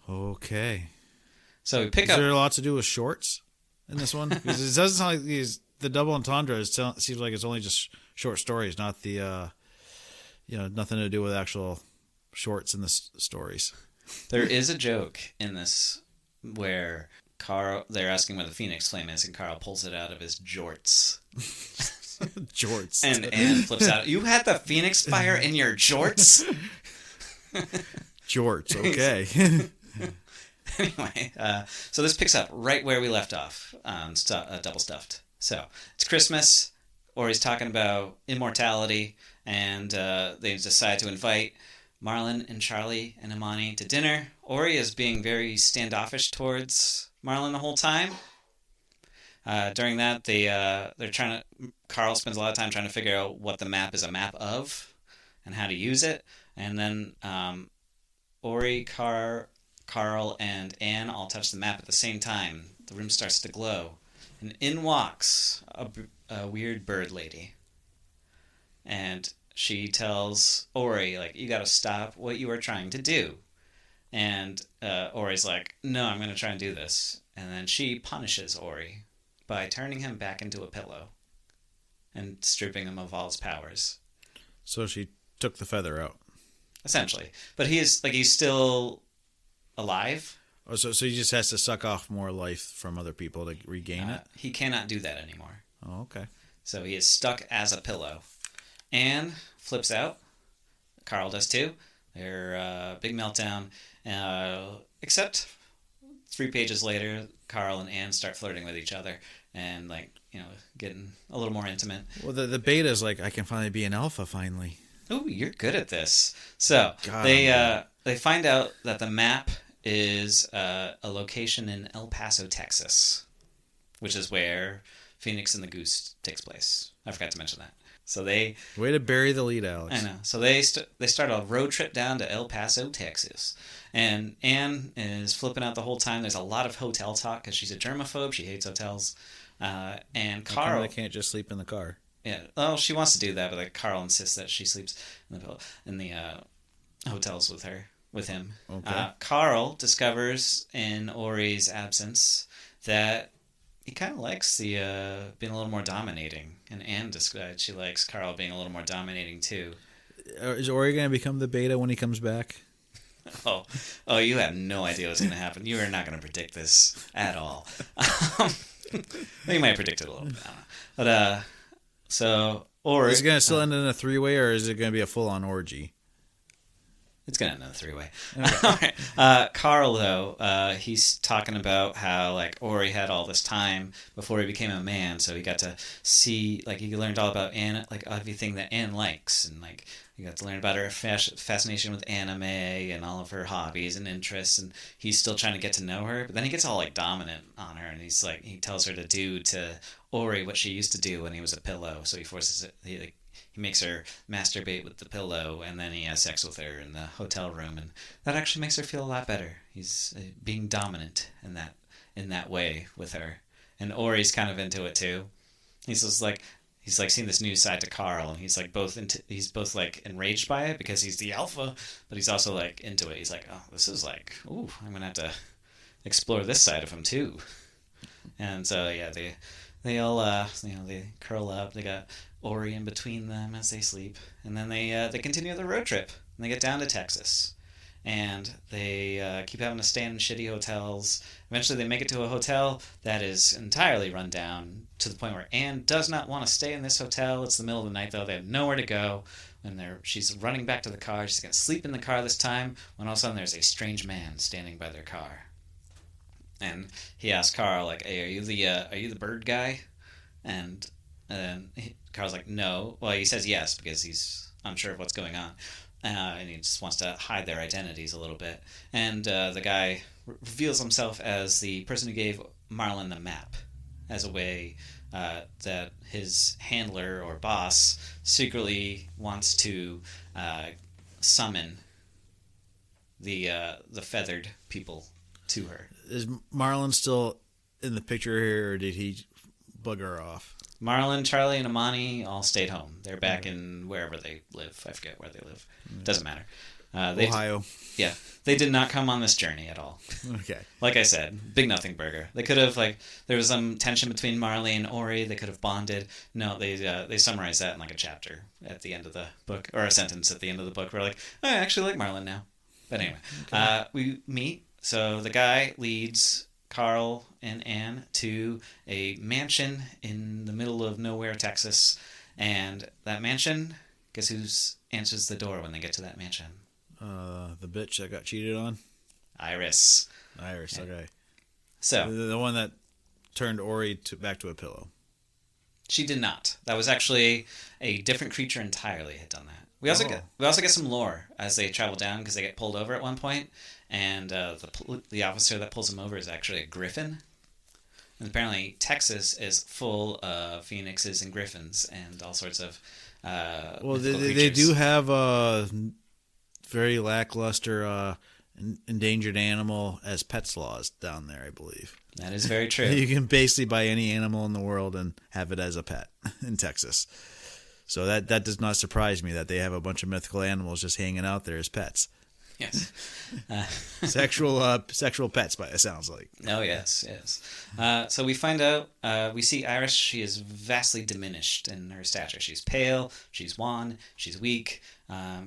Okay. So we pick up... Is there a lot to do with shorts in this one? Because it doesn't sound like the double entendre seems like it's only just short stories, not the, nothing to do with actual shorts in the stories. There is a joke in this where they're asking where the Phoenix Flame is, and Carl pulls it out of his jorts. Jorts. And Anne flips out. You had the Phoenix Fire in your jorts? Jorts, okay. Anyway, so this picks up right where we left off on Double Stuffed. So it's Christmas, or he's talking about immortality, and they decide to invite Marlin and Charlie and Imani to dinner. Ori is being very standoffish towards Marlin the whole time. During that, they're trying to... Carl spends a lot of time trying to figure out what the map is a map of and how to use it. And then Ori, Carl, and Anne all touch the map at the same time. The room starts to glow. And in walks a weird bird lady. And she tells Ori, you got to stop what you are trying to do. And Ori's like, no, I'm going to try and do this. And then she punishes Ori by turning him back into a pillow and stripping him of all his powers. So she took the feather out. Essentially. But he's still alive. Oh, so he just has to suck off more life from other people to regain it? He cannot do that anymore. Oh, okay. So he is stuck as a pillow. Anne flips out. Carl does too. They're big meltdown. Except 3 pages later, Carl and Anne start flirting with each other and getting a little more intimate. Well, the beta is I can finally be an alpha finally. Oh, you're good at this. So they find out that the map is a location in El Paso, Texas, which is where Phoenix and the Goose takes place. I forgot to mention that. So way to bury the lead, Alex. I know. So they start a road trip down to El Paso, Texas, and Anne is flipping out the whole time. There's a lot of hotel talk because she's a germaphobe. She hates hotels. And Carl, they can't just sleep in the car. Yeah. Well, she wants to do that, but Carl insists that she sleeps in the hotels with him. Okay. Carl discovers in Ori's absence that he kind of likes the being a little more dominating, and Anne described she likes Carl being a little more dominating too. Is Ori going to become the beta when he comes back? Oh, you have no idea what's going to happen. You are not going to predict this at all. You might predict it a little bit, I don't know. But so Ori is it going to still end in a 3-way, or is it going to be a full-on orgy? It's going to end in a 3-way. Okay. Carl, though, he's talking about how, Ori had all this time before he became a man, so he got to see, he learned all about Anne, everything that Anne likes, and, he got to learn about her fascination with anime and all of her hobbies and interests, and he's still trying to get to know her, but then he gets all, dominant on her, and he tells her to do to Ori what she used to do when he was a pillow, so he forces it, makes her masturbate with the pillow, and then he has sex with her in the hotel room, and that actually makes her feel a lot better. He's being dominant in that way with her, and Ori's kind of into it too. He's like seeing this new side to Carl, and he's both like enraged by it because he's the alpha, but he's also like into it. He's like, oh, this is like, ooh, I'm gonna have to explore this side of him too. And so yeah, they all they curl up. They got Ori in between them as they sleep, and then they continue their road trip, and they get down to Texas, and they keep having to stay in shitty hotels. Eventually, they make it to a hotel that is entirely run down to the point where Anne does not want to stay in this hotel. It's the middle of the night, though. They have nowhere to go. And she's running back to the car. She's going to sleep in the car this time, when all of a sudden there's a strange man standing by their car. And he asks Carl, like, hey, are you the bird guy? And Carl's like, no. Well, he says yes because he's unsure of what's going on. And he just wants to hide their identities a little bit. And the guy reveals himself as the person who gave Marlin the map, as a way that his handler or boss secretly wants to summon the feathered people to her. Is Marlin still in the picture here, or did he bugger off? Marlin, Charlie, and Amani all stayed home. They're back in wherever they live. I forget where they live. Doesn't matter. Ohio. Yeah. They did not come on this journey at all. Okay. Like I said, big nothing burger. They could have, there was some tension between Marley and Ori. They could have bonded. No, they summarized that in a chapter at the end of the book, or a sentence at the end of the book. We're like, I actually like Marlin now. But anyway, okay. We meet. So the guy leads Carl and Anne to a mansion in the middle of nowhere, Texas. And that mansion, guess who answers the door when they get to that mansion? The bitch that got cheated on? Iris, okay. So the one that turned Ori back to a pillow. She did not. That was actually a different creature entirely had done that. We also get some lore as they travel down, because they get pulled over at one point, and the officer that pulls them over is actually a griffin. And apparently Texas is full of phoenixes and griffins and all sorts of they do have a very lackluster endangered animal as pets laws down there, I believe. That is very true. You can basically buy any animal in the world and have it as a pet in Texas. So that does not surprise me that they have a bunch of mythical animals just hanging out there as pets. Yes. Sexual pets, it sounds like. Oh, yes. So we find out, we see Iris, she is vastly diminished in her stature. She's pale, she's wan, she's weak.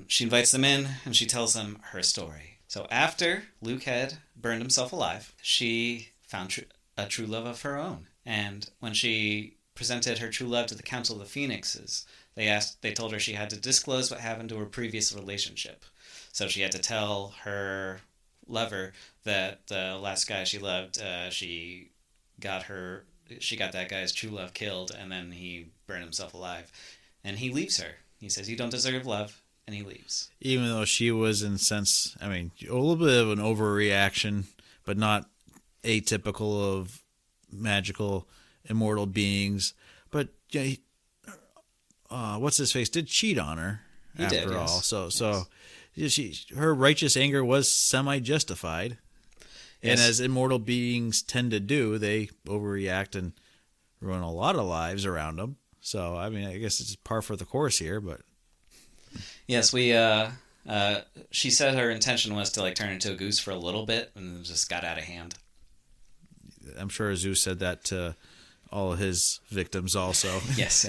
She invites them in, and she tells them her story. So after Luke had burned himself alive, she found a true love of her own. And when she presented her true love to the Council of the Phoenixes, they told her she had to disclose what happened to her previous relationship. So she had to tell her lover that the last guy she loved, she got that guy's true love killed, and then he burned himself alive. And he leaves her. He says, "You don't deserve love," and he leaves. Even though she was, in a sense, a little bit of an overreaction, but not atypical of magical immortal beings. But what's his face did cheat on her after all. So her righteous anger was semi-justified. Yes. And as immortal beings tend to do, they overreact and ruin a lot of lives around them. So, I guess it's par for the course here, but... Yes, she said her intention was to turn into a goose for a little bit, and it just got out of hand. I'm sure Zeus said that to all of his victims also. Yes.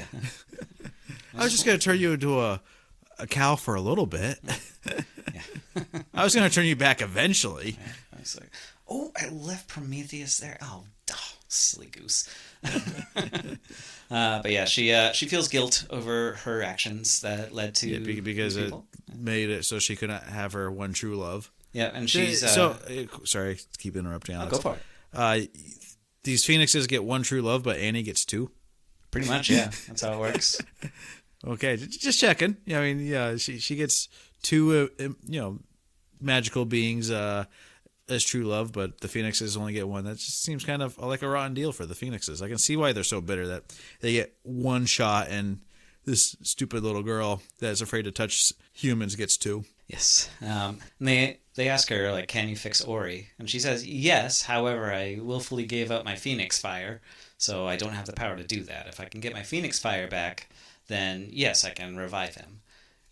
I was just going to turn you into a cow for a little bit. Yeah. I was going to turn you back eventually. I was like, I left Prometheus there. Oh, silly goose. But yeah, she feels guilt over her actions that led to because it made it so she couldn't have her one true love. Yeah, and she's sorry to keep interrupting, Alex. Go for it. These phoenixes get one true love, but Annie gets two. Pretty much, yeah. That's how it works. Okay, just checking. She gets two, magical beings as true love, but the phoenixes only get one. That just seems kind of like a rotten deal for the phoenixes. I can see why they're so bitter that they get one shot and this stupid little girl that's afraid to touch humans gets to. Yes. And they ask her, like, can you fix Ori? And she says, yes, however, I willfully gave up my Phoenix Fire, so I don't have the power to do that. If I can get my Phoenix Fire back, then yes, I can revive him.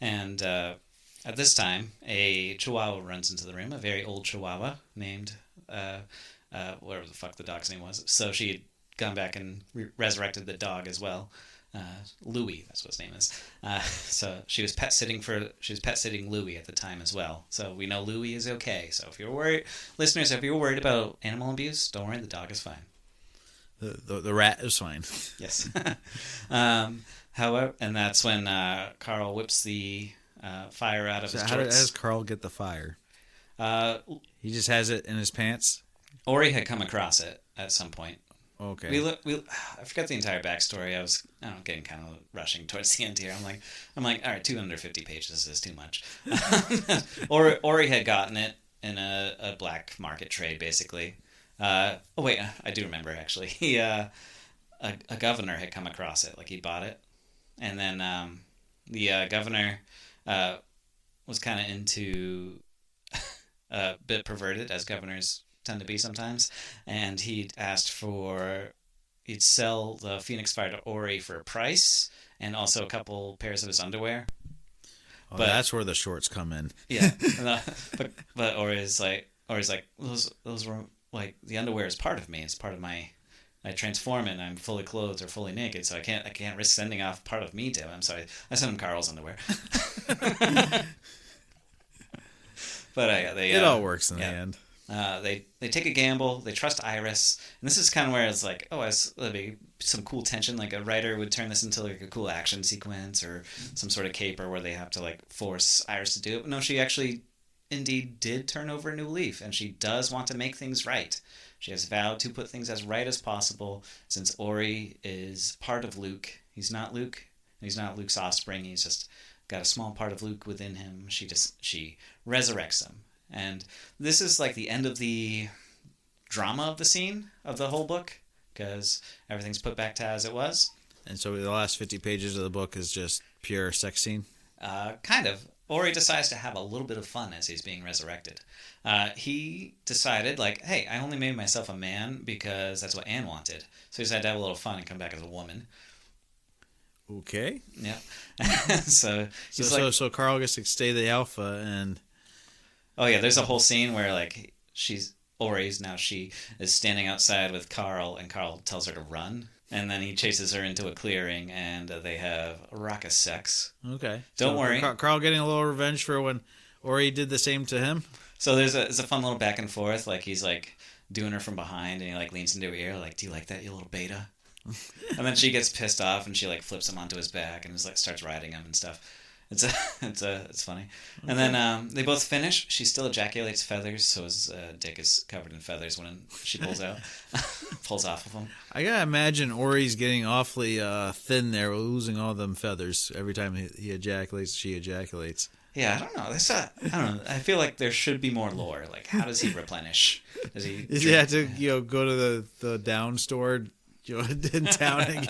And at this time, a Chihuahua runs into the room, a very old Chihuahua named, whatever the fuck the dog's name was. So she had gone back and resurrected the dog as well. Louis, that's what his name is. So she was pet sitting Louis at the time as well. So we know Louis is okay. So if you're worried, listeners, if you're worried about animal abuse, don't worry, the dog is fine. The rat is fine. Yes. However, and that's when Carl whips the fire out of his How jorts. does Carl get the fire? He just has it in his pants? Ori had come across it at some point. Okay. I forgot the entire backstory. I was getting kind of rushing towards the end here. I'm like, all right, 250 pages is too much. Ori had gotten it in a black market trade, basically. Oh wait, I do remember actually. He a governor had come across it, like he bought it, and then the governor was kind of into a bit perverted, as governors tend to be sometimes, and he'd sell the Phoenix Fire to Ori for a price and also a couple pairs of his underwear. Oh, but that's where the shorts come in. Yeah, but Ori's like those were like, the underwear is part of me. It's part of my. I transform and I'm fully clothed or fully naked, so I can't risk sending off part of me to him. So I sent him Carl's underwear. But it all works in the end. They take a gamble. They trust Iris, and this is kind of where it's like, there'll be some cool tension. Like a writer would turn this into like a cool action sequence or some sort of caper where they have to like force Iris to do it. But no, she actually, indeed, did turn over a new leaf, and she does want to make things right. She has vowed to put things as right as possible. Since Ori is part of Luke, he's not Luke. He's not Luke's offspring. He's just got a small part of Luke within him. She resurrects him. And this is like the end of the drama of the scene of the whole book, because everything's put back to as it was. And so the last 50 pages of the book is just pure sex scene? Kind of. Ori decides to have a little bit of fun as he's being resurrected. He decided, like, hey, I only made myself a man because that's what Anne wanted. So he decided to have a little fun and come back as a woman. Okay. Yeah. So Carl gets to stay the alpha and... Oh, yeah, there's a whole scene where, like, she is standing outside with Carl, and Carl tells her to run. And then he chases her into a clearing, and they have a raucous sex. Okay. Don't worry. Carl getting a little revenge for when Ori did the same to him? So there's a fun little back and forth. Like, he's, like, doing her from behind, and he, like, leans into her ear, like, do you like that, you little beta? And then she gets pissed off, and she, like, flips him onto his back and just, like, starts riding him and stuff. It's funny. Okay. And then they both finish. She still ejaculates feathers, so his dick is covered in feathers when she pulls off of him. I gotta imagine Ori's getting awfully thin there, losing all them feathers every time he ejaculates. She ejaculates. Yeah, I don't know. I don't know. I feel like there should be more lore. Like, how does he replenish? Does he have to go to the down store? In town and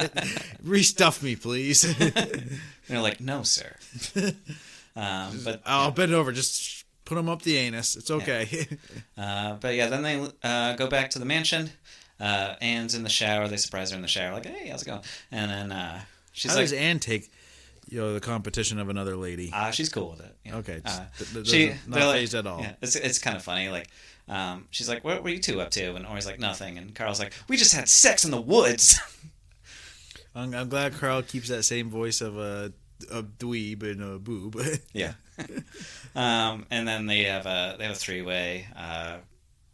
restuff me, please. They're like, no, sir. But I'll bend over. Just put them up the anus. It's okay. Yeah. But yeah, then they go back to the mansion. Anne's in the shower. They surprise her in the shower, like, hey, how's it going? And then she's how does Anne take the competition of another lady? She's cool with it. Okay, not phased at all. Yeah, it's kind of funny, like. She's like, what were you two up to? And Ori's like, nothing. And Carl's like, we just had sex in the woods. I'm glad Carl keeps that same voice of a dweeb and a boob. Yeah. And then they have a three-way.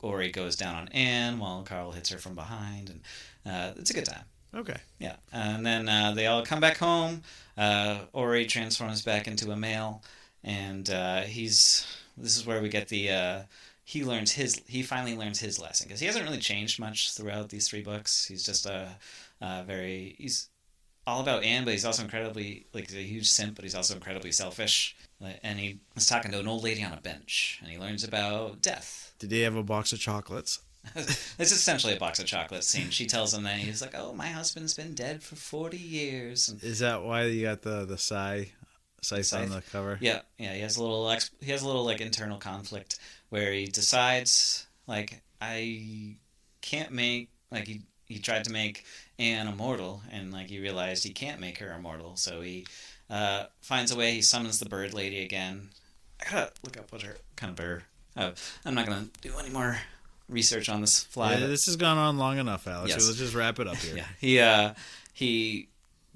Ori goes down on Anne while Carl hits her from behind, and it's a good time. Okay. Yeah. And then they all come back home. Ori transforms back into a male, and this is where we get the. He finally learns his lesson, because he hasn't really changed much throughout these three books. He's just he's all about Anne, but he's also incredibly, like, he's a huge simp, but he's also incredibly selfish. And he was talking to an old lady on a bench, and he learns about death. Did he have a box of chocolates? It's essentially a box of chocolates scene. She tells him that he's like, "Oh, my husband's been dead for 40 years." And Is that why you got the scythe on the cover? yeah. He has a little like internal conflict where he decides like I can't make like he tried to make Anne immortal, and like he realized he can't make her immortal, so he finds a way. He summons the bird lady again. I gotta look up what her kind of bird. I'm not gonna do any more research on this fly. Yeah, this has gone on long enough, Alex. Yes. So let's just wrap it up here. Yeah. He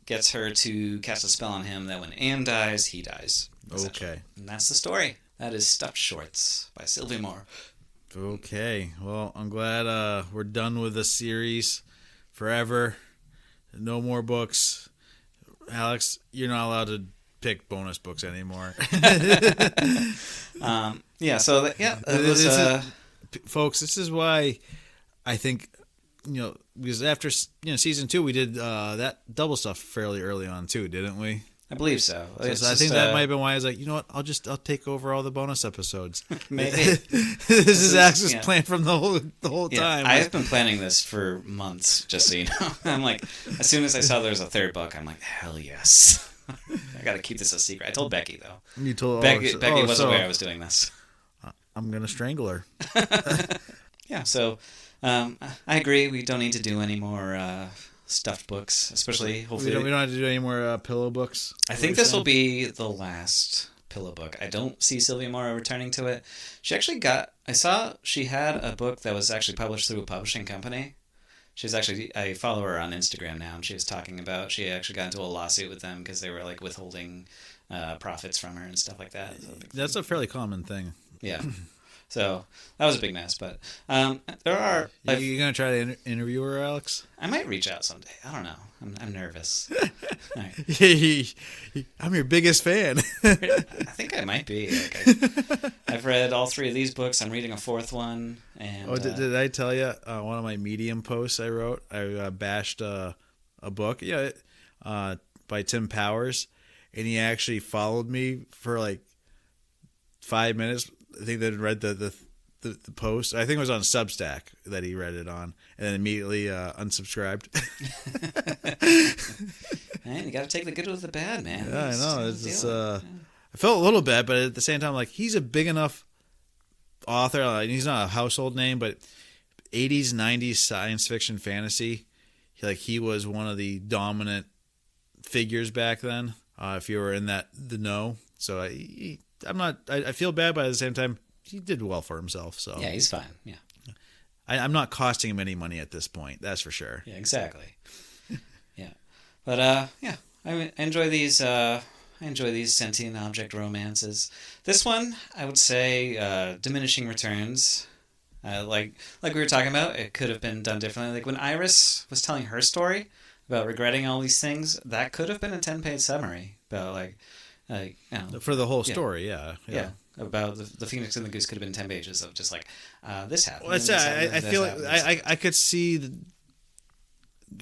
gets her to cast a spell on him that when Anne dies, he dies. Okay. And that's the story. That is Stuffed Shorts by Silvia Morrow. Okay. Well, I'm glad we're done with the series forever. No more books. Alex, you're not allowed to pick bonus books anymore. Folks, this is why I think, because after season 2, we did that double stuff fairly early on too, didn't we? I believe so. I think that might have been why I was like, you know what? I'll take over all the bonus episodes. Maybe this is Alex's plan from the whole time. I've been planning this for months, just so you know. I'm like, as soon as I saw there was a third book, I'm like, hell yes. I got to keep this a secret. I told Becky though. You told Becky wasn't aware I was doing this. I'm gonna strangle her. Yeah. So I agree. We don't need to do any more stuffed books, especially hopefully. We don't have to do any more pillow books. I think this will be the last pillow book. I don't see Silvia Morrow returning to it. She actually I saw she had a book that was actually published through a publishing company. I follow her on Instagram now, and she was talking about she actually got into a lawsuit with them because they were like withholding profits from her and stuff like that. That's a fairly common thing. Yeah. So that was a big mess, but there are. You gonna try to interview her, Alex? I might reach out someday. I don't know. I'm nervous. Right. I'm your biggest fan. I think I might be. I've read all 3 of these books. I'm reading a 4th one. And did I tell you one of my Medium posts I wrote? I bashed a book, by Tim Powers, and he actually followed me for like 5 minutes. I think they read the post. I think it was on Substack that he read it on, and then immediately unsubscribed. Man, you got to take the good with the bad, man. Yeah, I know. I felt a little bad, but at the same time, like, he's a big enough author. He's not a household name, but 80s, 90s science fiction fantasy, he was one of the dominant figures back then. If you were in the know, so I feel bad, but at the same time, he did well for himself. So yeah, he's fine. Yeah, I'm not costing him any money at this point. That's for sure. Yeah, exactly. Yeah, but I enjoy these. I enjoy these sentient object romances. This one, I would say, diminishing returns. Like we were talking about, it could have been done differently. Like when Iris was telling her story about regretting all these things, that could have been a 10-page summary about for the whole story. Yeah. About the Phoenix and the Goose could have been 10 pages of just like this happened. Well, I feel like I could see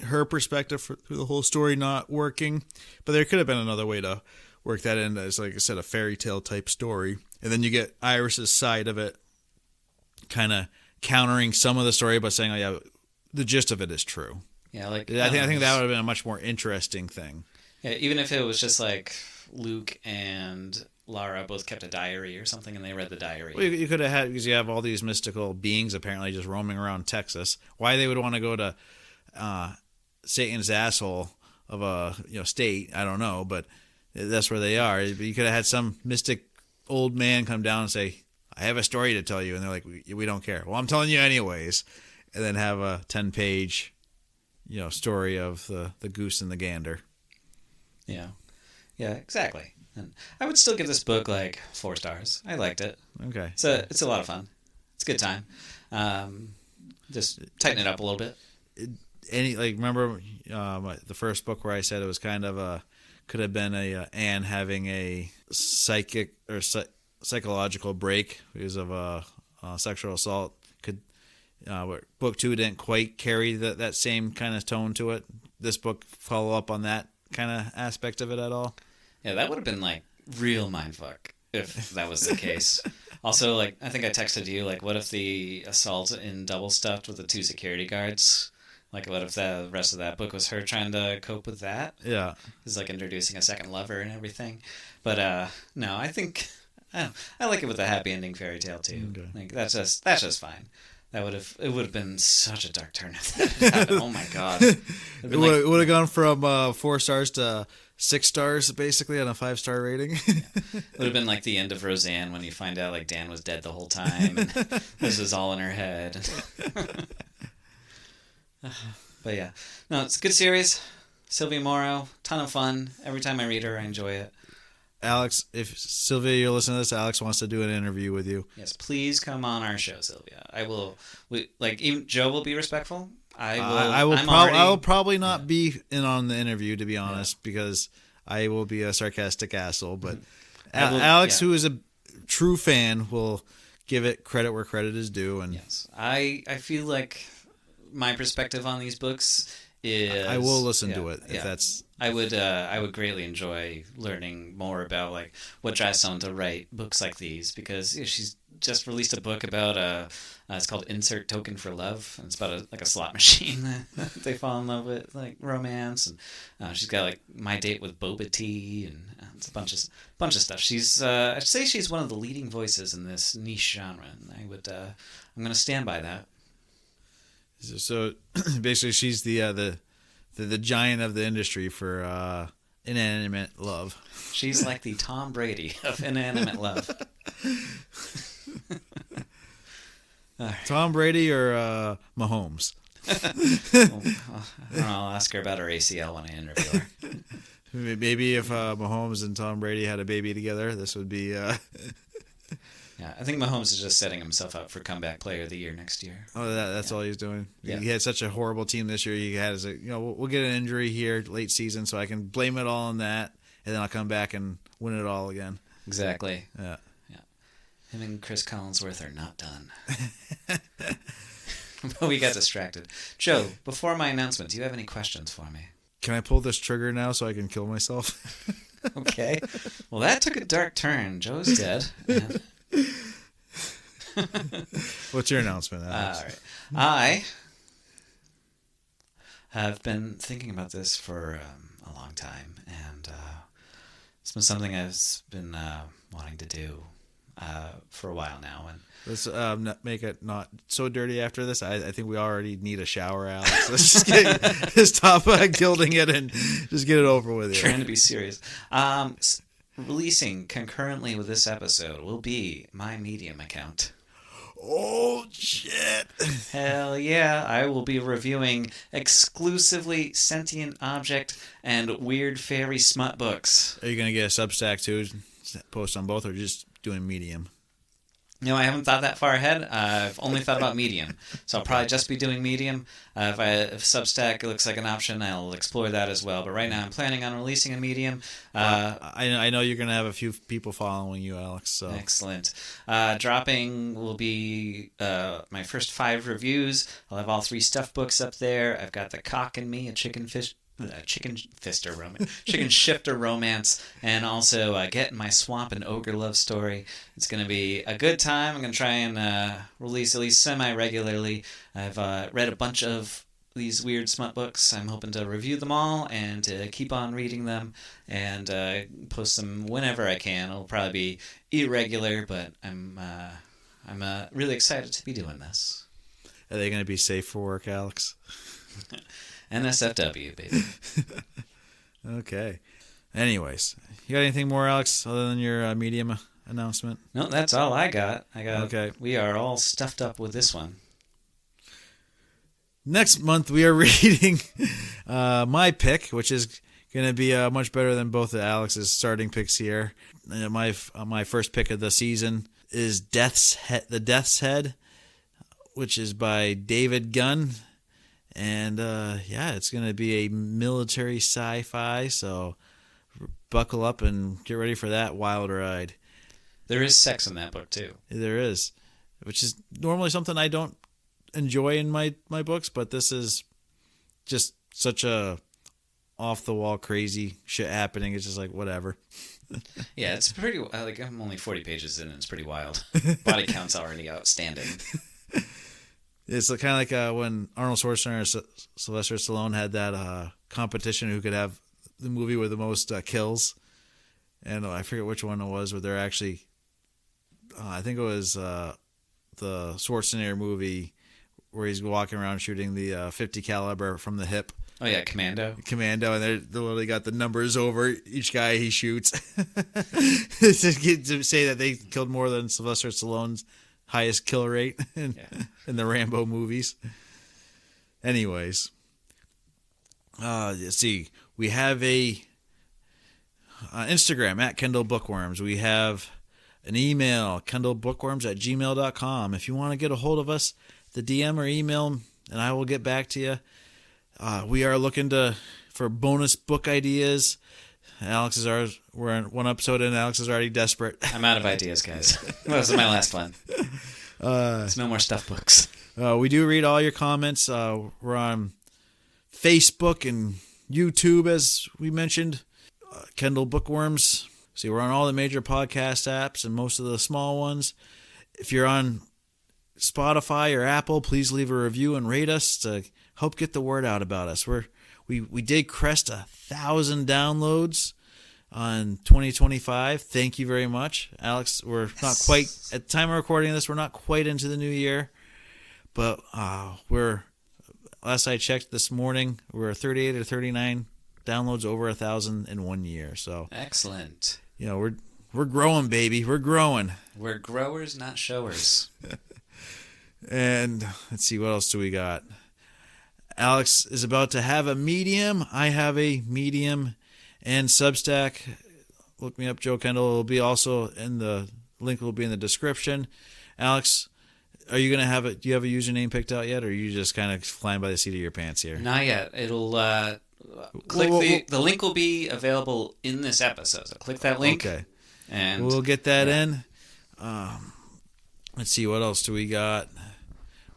her perspective through the whole story not working, but there could have been another way to work that in as, like I said, a fairy tale type story, and then you get Iris's side of it, kind of countering some of the story by saying, "Oh yeah, the gist of it is true." Yeah, like I think that would have been a much more interesting thing. Yeah, even if it was just like Luke and Lara both kept a diary or something, and they read the diary. Well, you could have had, because you have all these mystical beings apparently just roaming around Texas. Why they would want to go to Satan's asshole of a state, I don't know, but that's where they are. You could have had some mystic old man come down and say, "I have a story to tell you," and they're like, "We don't care." Well, I'm telling you anyways, and then have a 10-page, story of the goose and the gander. Yeah, exactly. And I would still give this book like 4 stars. I liked it. Okay. It's a lot of fun. It's a good time. Just tighten it up a little bit. Remember the first book where I said it was kind of could have been Anne having a psychic or psychological break because of a sexual assault. Book 2 didn't quite carry that same kind of tone to it. This book follow up on that kind of aspect of it at all? Yeah, that would have been like real mindfuck if that was the case. Also, like, I think I texted you, like, what if the assault in Double Stuffed with the two security guards? Like, what if the rest of that book was her trying to cope with that? Yeah. It's like introducing a second lover and everything. But, no, I think, I like it with a happy ending fairy tale, too. Okay. Like, that's just fine. It would have been such a dark turn if that had happened. Oh my god. It It would have gone from 4 stars to 6 stars, basically, on a 5-star rating. It would have been like the end of Roseanne when you find out like Dan was dead the whole time and this is all in her head. But yeah. No, it's a good series. Silvia Morrow, ton of fun. Every time I read her, I enjoy it. Alex, if Sylvia, you're listening to this, Alex wants to do an interview with you. Yes, please come on our show, Sylvia. I will. Even Joe will be respectful. I will probably not be in on the interview, to be honest, because I will be a sarcastic asshole. But Alex, who is a true fan, will give it credit where credit is due. And yes, I feel like my perspective on these books is. I will listen to it if that's. I would greatly enjoy learning more about like what drives someone to write books like these, because she's just released a book about it's called Insert Token for Love, and it's about a slot machine that they fall in love with, like romance, and she's got like My Date with Boba Tea, and it's a bunch of stuff. She's I'd say she's one of the leading voices in this niche genre, and I'm gonna stand by that. So basically, she's the giant of the industry for inanimate love. She's like the Tom Brady of inanimate love. Tom Brady or Mahomes? I don't know, I'll ask her about her ACL when I interview her. Maybe if Mahomes and Tom Brady had a baby together, this would be... Yeah, I think Mahomes is just setting himself up for comeback player of the year next year. Oh, that's all he's doing. Yeah. He had such a horrible team this year. He had we'll get an injury here late season, so I can blame it all on that, and then I'll come back and win it all again. Exactly. Yeah. Him and Chris Collinsworth are not done. But we got distracted. Joe, before my announcement, do you have any questions for me? Can I pull this trigger now so I can kill myself? Okay. Well, that took a dark turn. Joe's dead. What's your announcement, Alex? All right. I have been thinking about this for a long time, and it's been something I've been wanting to do for a while now. And let's make it not so dirty after this. I think we already need a shower, Alex. Let's just stop gilding it and just get it over with. Trying to be serious. Releasing concurrently with this episode will be my Medium account. Oh, shit. Hell yeah. I will be reviewing exclusively sentient object and weird fairy smut books. Are you going to get a Substack too? Post on both, or just doing Medium? No, I haven't thought that far ahead. I've only thought about Medium. So I'll probably just be doing Medium. If Substack looks like an option, I'll explore that as well. But right now I'm planning on releasing a Medium. I know you're going to have a few people following you, Alex. So. Excellent. Dropping will be my first 5 reviews. I'll have all 3 stuffed books up there. I've got The Cock and Me, a chicken shifter romance, and also Get in My Swamp, an ogre love story. It's going to be a good time. I'm going to try and release at least semi-regularly. I've read a bunch of these weird smut books. I'm hoping to review them all and to keep on reading them and post them whenever I can. It'll probably be irregular, but I'm really excited to be doing this. Are they going to be safe for work, Alex? NSFW, baby. Okay. Anyways, you got anything more, Alex, other than your Medium announcement? No, that's all I got. Okay. We are all stuffed up with this one. Next month, we are reading my pick, which is going to be much better than both of Alex's starting picks here. My first pick of the season is The Death's Head, which is by David Gunn. And, it's going to be a military sci-fi, so buckle up and get ready for that wild ride. There is sex in that book, too. There is, which is normally something I don't enjoy in my books, but this is just such a off-the-wall crazy shit happening. It's just like, whatever. Yeah, it's pretty. Like I'm only 40 pages in, and it's pretty wild. Body count's already outstanding. It's kind of like when Arnold Schwarzenegger and Sylvester Stallone had that competition who could have the movie with the most kills. And I forget which one it was, where they're actually, I think it was the Schwarzenegger movie where he's walking around shooting the 50 caliber from the hip. Oh yeah, Commando. And they literally got the numbers over each guy he shoots to say that they killed more than Sylvester Stallone's highest kill rate in the Rambo movies. Anyways, let's see. We have a Instagram at Kendall Bookworms. We have an email, kendallbookworms@gmail.com. If you want to get a hold of us, the DM or email, and I will get back to you. We are looking for bonus book ideas. We're in one episode and Alex is already desperate. I'm out of ideas, guys. This is my last one. There's no more stuff books. We do read all your comments. We're on Facebook and YouTube, as we mentioned. Kendall Bookworms. See, we're on all the major podcast apps and most of the small ones. If you're on Spotify or Apple, please leave a review and rate us to help get the word out about us. We did crest 1,000 downloads on 2025. Thank you very much, Alex. We're not quite at the time of recording this. We're not quite into the new year, but last I checked this morning, we're 38 or 39 downloads over 1,000 in 1 year. So excellent. We're growing, baby. We're growing. We're growers, not showers. And let's see, what else do we got? Alex is about to have a Medium. I have a Medium and Substack. Look me up, Joe Kendall. It'll be also in the link will be in the description. Alex, are you gonna have it? Do you have a username picked out yet, or are you just kind of flying by the seat of your pants here? Not yet. It'll click the link will be available in this episode. So click that link. Okay. And we'll get that in. Let's see, what else do we got?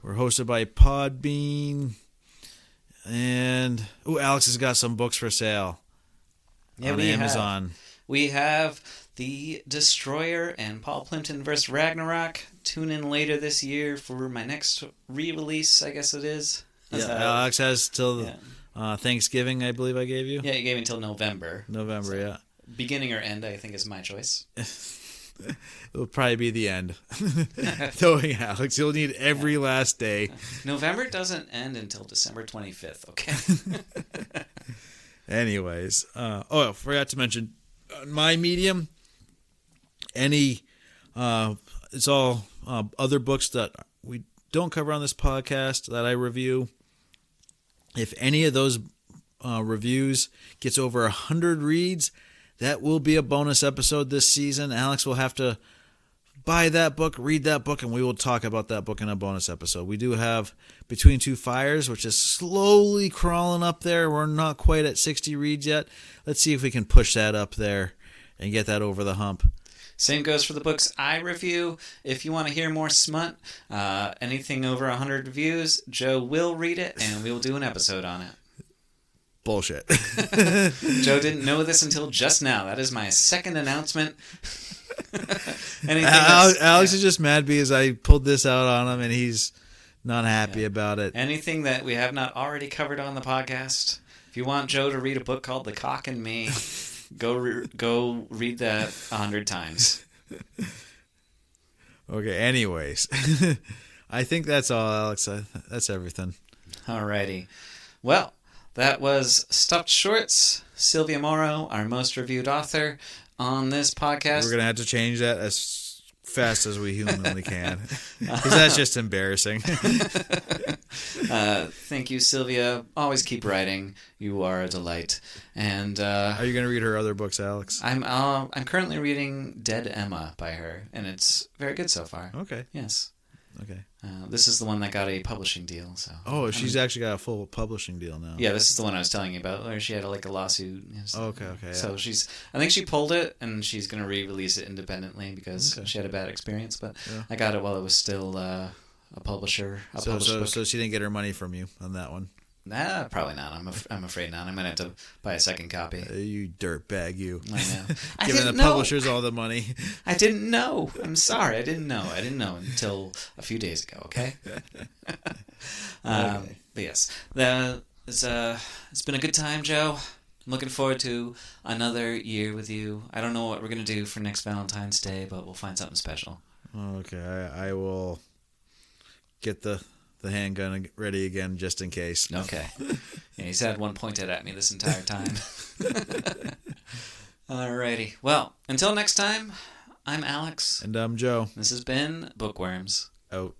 We're hosted by Podbean. And Alex has got some books for sale on Amazon. We have The Destroyer and Paul Plimpton vs. Ragnarok. Tune in later this year for my next re-release, I guess it is. Yeah, Alex has till Thanksgiving, I believe I gave you. Yeah, you gave me until November. Yeah. Beginning or end, I think, is my choice. It'll probably be the end. Knowing Alex, you'll need every last day. November doesn't end until December 25th, okay? Anyways. I forgot to mention, my Medium, it's all other books that we don't cover on this podcast that I review. If any of those reviews gets over 100 reads, that will be a bonus episode this season. Alex will have to buy that book, read that book, and we will talk about that book in a bonus episode. We do have Between Two Fires, which is slowly crawling up there. We're not quite at 60 reads yet. Let's see if we can push that up there and get that over the hump. Same goes for the books I review. If you want to hear more smut, anything over 100 reviews, Joe will read it, and we will do an episode on it. Bullshit. Joe didn't know this until just now. That is my second announcement. Alex is just mad because I pulled this out on him and he's not happy about it. Anything that we have not already covered on the podcast. If you want Joe to read a book called The Cock and Me, go read that 100 times. Okay, anyways. I think that's all, Alex. That's everything. Alrighty. Well, that was Stuffed Shorts, Silvia Morrow, our most reviewed author on this podcast. We're going to have to change that as fast as we humanly can, because that's just embarrassing. Thank you, Silvia. Always keep writing. You are a delight. And are you going to read her other books, Alex? I'm currently reading Dead Emma by her, and it's very good so far. Okay. Yes. Okay. This is the one that got a publishing deal. So. Oh, she's actually got a full publishing deal now. Yeah, this is the one I was telling you about, where she had a lawsuit. Okay. So I think she pulled it, and she's going to re-release it independently because she had a bad experience. But I got it while it was still a publisher. So she didn't get her money from you on that one. Nah, probably not. I'm afraid not. I might have to buy a second copy. You dirtbag, you. I know. I Giving the didn't know. publishers all the money. I didn't know. I'm sorry. I didn't know. I didn't know until a few days ago. Okay. But yes, it's been a good time, Joe. I'm looking forward to another year with you. I don't know what we're gonna do for next Valentine's Day, but we'll find something special. Okay, I will get the handgun ready again just in case. Okay. Yeah, he's had one pointed at me this entire time. Alrighty. Well, until next time, I'm Alex. And I'm Joe. This has been Bookworms. Out.